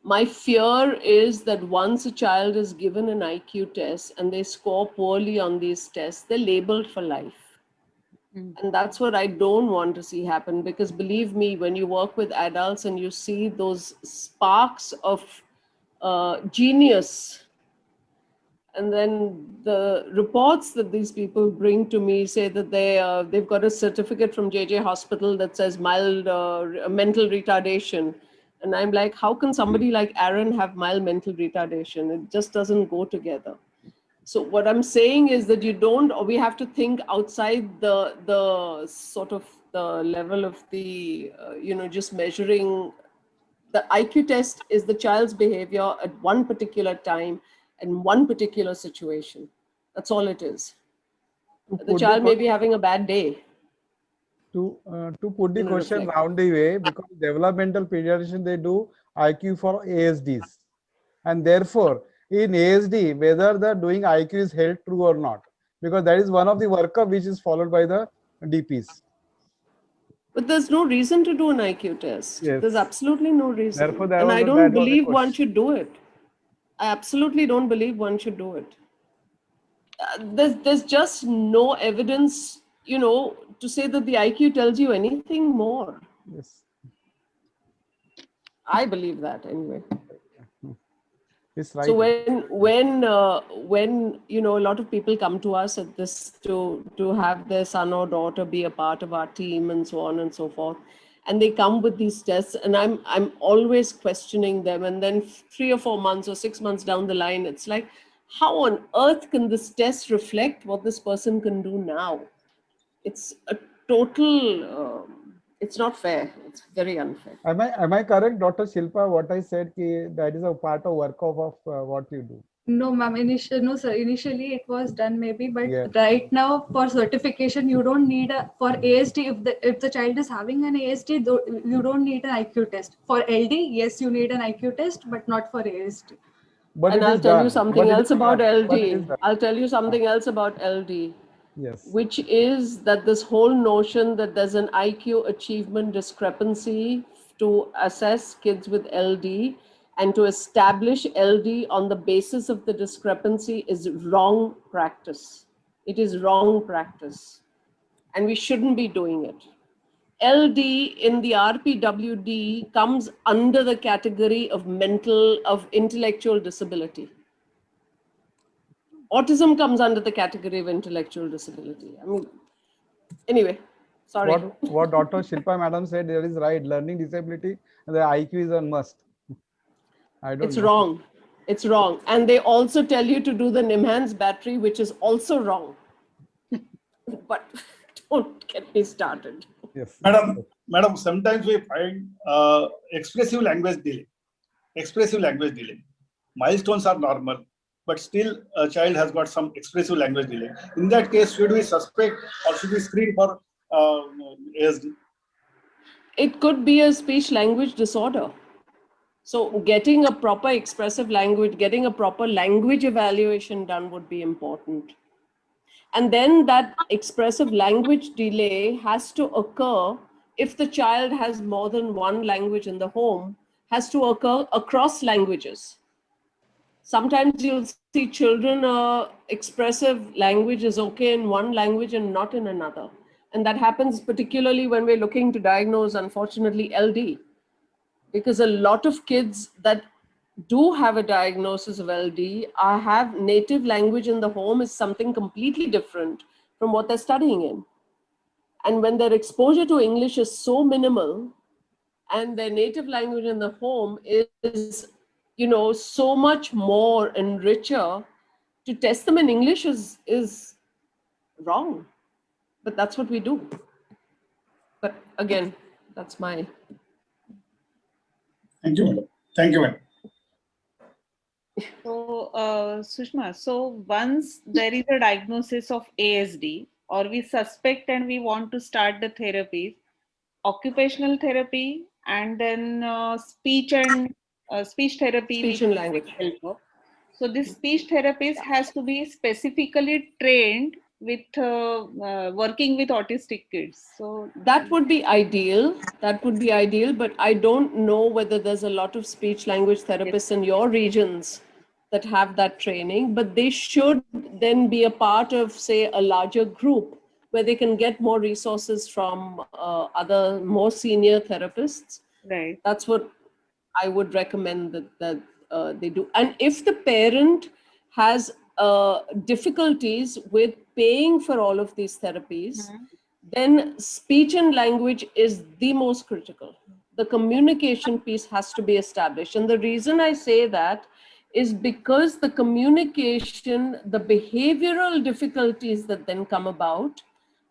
Speaker 6: My fear is that once a child is given an IQ test and they score poorly on these tests, they're labeled for life. And that's what I don't want to see happen, because believe me, when you work with adults and you see those sparks of genius, and then the reports that these people bring to me say that they've got a certificate from JJ Hospital that says mild mental retardation. And I'm like, how can somebody like Aaron have mild mental retardation? It just doesn't go together. So what I'm saying is that we have to think outside the sort of the level of the, just measuring. The IQ test is the child's behavior at one particular time and one particular situation. That's all it is. The child may be having a bad day.
Speaker 7: To put the
Speaker 6: in a
Speaker 7: question
Speaker 6: reflect.
Speaker 7: round the way, because developmental pediatrician, they do IQ for ASDs, and therefore in ASD whether the doing IQ is held true or not, because that is one of the workup which is followed by the DPs.
Speaker 6: But there's no reason to do an IQ test.
Speaker 7: Yes.
Speaker 6: There's absolutely no reason.
Speaker 7: Therefore, that
Speaker 6: And
Speaker 7: was
Speaker 6: I
Speaker 7: the-
Speaker 6: don't
Speaker 7: that was the
Speaker 6: believe one
Speaker 7: question.
Speaker 6: should do it. I absolutely don't believe one should do it. There's just no evidence, to say that the IQ tells you anything more.
Speaker 7: Yes,
Speaker 6: I believe that anyway.
Speaker 7: it's right.
Speaker 6: So when a lot of people come to us at this to have their son or daughter be a part of our team and so on and so forth, and they come with these tests, and I'm always questioning them, and then 3 or 4 months or 6 months down the line, it's like, how on earth can this test reflect what this person can do now? It's a total. It's not fair. It's very unfair.
Speaker 7: Am I correct, Dr. Shilpa? What I said, that is a part of workup of what you do.
Speaker 8: No, ma'am. No, sir. Initially, it was done maybe, but
Speaker 7: Yeah.
Speaker 8: right now, for certification, you don't need for ASD. If the child is having an ASD, you don't need an IQ test. For LD, yes, you need an IQ test, but not for ASD.
Speaker 7: But
Speaker 6: And
Speaker 7: it
Speaker 6: I'll
Speaker 7: is
Speaker 6: tell
Speaker 7: done.
Speaker 6: you something
Speaker 7: But it
Speaker 6: else
Speaker 7: is
Speaker 6: about
Speaker 7: done. But it is
Speaker 6: LD.
Speaker 7: done.
Speaker 6: I'll tell you something else about LD,
Speaker 7: Yes.
Speaker 6: which is that this whole notion that there's an IQ achievement discrepancy to assess kids with LD and to establish LD on the basis of the discrepancy is wrong practice. It is wrong practice. And we shouldn't be doing it. LD in the RPWD comes under the category of intellectual disability. Autism comes under the category of intellectual disability. I mean, anyway, sorry.
Speaker 7: What Dr. Shilpa madam said, that is right. Learning disability, the IQ is a must. I don't
Speaker 6: It's
Speaker 7: know.
Speaker 6: wrong. It's wrong. And they also tell you to do the NIMHANS battery, which is also wrong. But don't get me started.
Speaker 7: Yes.
Speaker 9: Madam, sometimes we find expressive language delay. Expressive language delay. Milestones are normal, but still a child has got some expressive language delay. In that case, should we suspect or should we screen for ASD?
Speaker 6: It could be a speech language disorder. So getting a proper expressive language, getting a proper language evaluation done would be important. And then that expressive language delay has to occur if the child has more than one language in the home, has to occur across languages. Sometimes you'll see children, expressive language is okay in one language and not in another. And that happens particularly when we're looking to diagnose, unfortunately, LD. Because a lot of kids that do have a diagnosis of LD have native language in the home is something completely different from what they're studying in. And when their exposure to English is so minimal and their native language in the home is, so much more and richer, to test them in English is wrong. But that's what we do. But again, that's my...
Speaker 9: Thank you, madam. Thank you, madam.
Speaker 3: So, Sushma, so once there is a diagnosis of ASD, or we suspect and we want to start the therapies, occupational therapy, and then speech therapy.
Speaker 6: Speech and language.
Speaker 3: So this speech therapist has to be specifically trained with working with autistic kids. So
Speaker 6: that would be ideal. That would be ideal, but I don't know whether there's a lot of speech language therapists in your regions that have that training, but they should then be a part of, say, a larger group where they can get more resources from other more senior therapists.
Speaker 3: Right.
Speaker 6: That's what I would recommend that they do. And if the parent has difficulties with paying for all of these therapies, then speech and language is the most critical. The communication piece has to be established. And the reason I say that is because the communication, the behavioral difficulties that then come about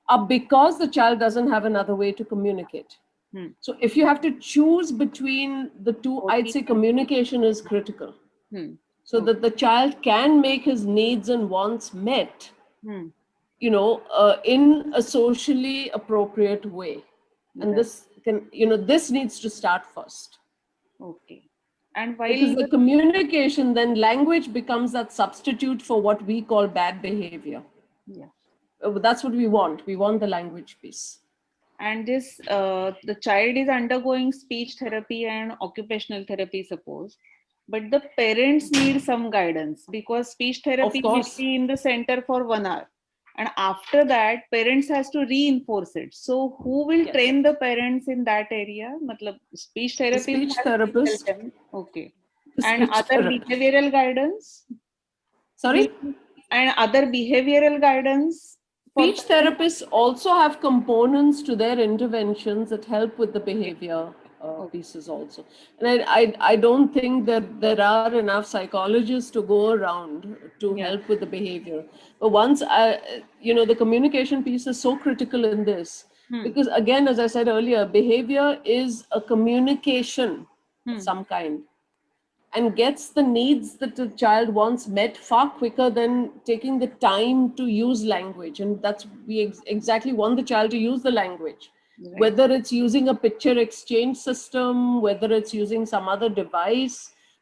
Speaker 6: are because the child doesn't have another way to communicate.
Speaker 3: Hmm.
Speaker 6: So if you have to choose between the two, I'd say communication is critical.
Speaker 3: Hmm.
Speaker 6: So that the child can make his needs and wants met,
Speaker 3: Hmm.
Speaker 6: in a socially appropriate way. And
Speaker 3: Right.
Speaker 6: this can, this needs to start first.
Speaker 3: Okay. And
Speaker 6: Because
Speaker 3: while
Speaker 6: the communication, then language becomes that substitute for what we call bad behavior.
Speaker 3: yeah.
Speaker 6: That's what we want. We want the language piece.
Speaker 3: And this the child is undergoing speech therapy and occupational therapy, suppose, but the parents need some guidance because speech therapy will
Speaker 6: course.
Speaker 3: be in the center for 1 hour, and after that parents has to reinforce it. So who will
Speaker 6: Yes.
Speaker 3: train the parents in that area? Matlab, speech therapist
Speaker 6: speech
Speaker 3: has to
Speaker 6: therapist.
Speaker 3: tell them. Okay.
Speaker 6: The
Speaker 3: And
Speaker 6: speech
Speaker 3: other
Speaker 6: therapist.
Speaker 3: behavioral guidance,
Speaker 6: Sorry?
Speaker 3: and other behavioral guidance for
Speaker 6: Speech therapists also have components to their interventions that help with the behavior pieces also. And I don't think that there are enough psychologists to go around to
Speaker 3: Yeah.
Speaker 6: help with the behavior. But once, the communication piece is so critical in this.
Speaker 3: Hmm.
Speaker 6: Because again, as I said earlier, behavior is a communication
Speaker 3: Hmm.
Speaker 6: of some kind, and gets the needs that the child wants met far quicker than taking the time to use language. And that's, we exactly want the child to use the language,
Speaker 3: Right.
Speaker 6: whether it's using a picture exchange system, whether it's using some other device,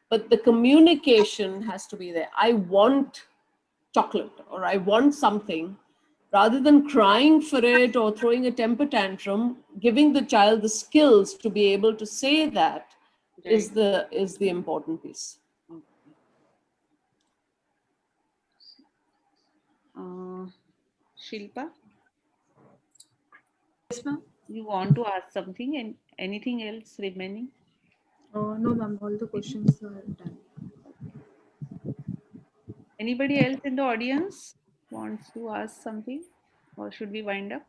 Speaker 6: but the communication has to be there. I want chocolate, or I want something. Rather than crying for it or throwing a temper tantrum, giving the child the skills to be able to say that is the important piece.
Speaker 3: Shilpa,
Speaker 8: Yes, ma'am.
Speaker 3: you want to ask something and anything else remaining?
Speaker 8: No, ma'am. All the questions are done.
Speaker 3: Anybody else in the audience wants to ask something, or should we wind up?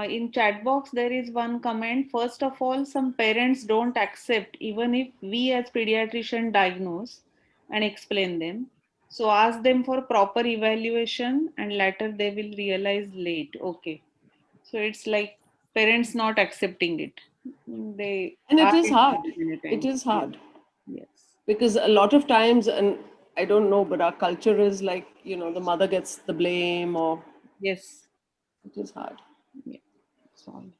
Speaker 3: In chat box, there is one comment. First of all, some parents don't accept even if we as pediatrician diagnose and explain them. So ask them for proper evaluation and later they will realize late. Okay. So it's like parents not accepting it. They
Speaker 6: And it
Speaker 3: are
Speaker 6: is hard.
Speaker 3: many
Speaker 6: It
Speaker 3: times.
Speaker 6: is hard.
Speaker 3: Yes.
Speaker 6: Because a lot of times, and I don't know, but our culture is like, the mother gets the blame, or
Speaker 3: Yes.
Speaker 6: it is hard.
Speaker 3: Yeah. Sorry.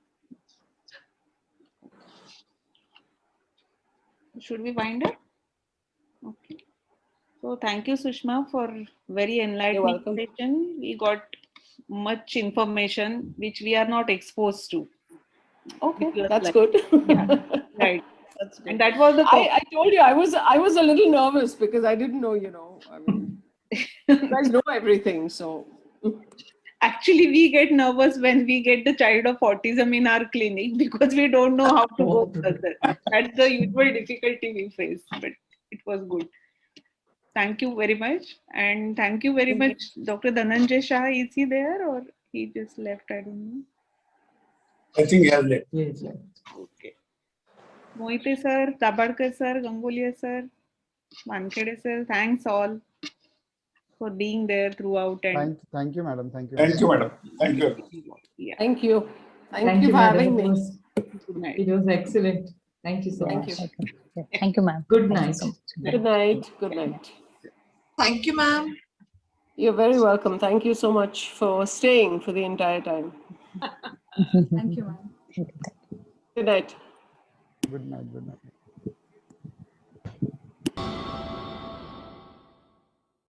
Speaker 3: Should we wind up? Okay. So thank you, Sushma, for very enlightening
Speaker 6: welcome.
Speaker 3: session. We got much information which we are not exposed to.
Speaker 6: Okay,
Speaker 3: Just
Speaker 6: that's
Speaker 3: like-
Speaker 6: good.
Speaker 3: Yeah, right.
Speaker 6: That's good.
Speaker 3: And that was the
Speaker 6: I told you I was a little nervous because I didn't know, I mean, you guys know everything, so.
Speaker 3: Actually, we get nervous when we get the child of autism in our clinic because we don't know how to go further. That's the usual difficulty we face, but it was good. Thank you very much. And thank you very much, Dr. Dhananjay Shah. Is he there or he just left? I don't know.
Speaker 9: I think he has left.
Speaker 1: Yes,
Speaker 3: Okay. Moite sir, Tabadkar sir, Gangulia sir, Wankhede sir, thanks all for being there throughout. And
Speaker 7: Thank you, madam. Thank you.
Speaker 9: Thank you, madam. Thank you.
Speaker 3: yeah,
Speaker 6: Thank you. Thank you for
Speaker 1: madam.
Speaker 6: having me.
Speaker 3: good night.
Speaker 1: It was excellent. Thank you so
Speaker 6: Thank
Speaker 1: much.
Speaker 6: you.
Speaker 10: Thank you, ma'am.
Speaker 1: Good night.
Speaker 6: Good night. Good night.
Speaker 11: Thank you, ma'am.
Speaker 6: You're very welcome. Thank you so much for staying for the entire time.
Speaker 8: Thank you, ma'am.
Speaker 6: Good night.
Speaker 7: Good night. Good night.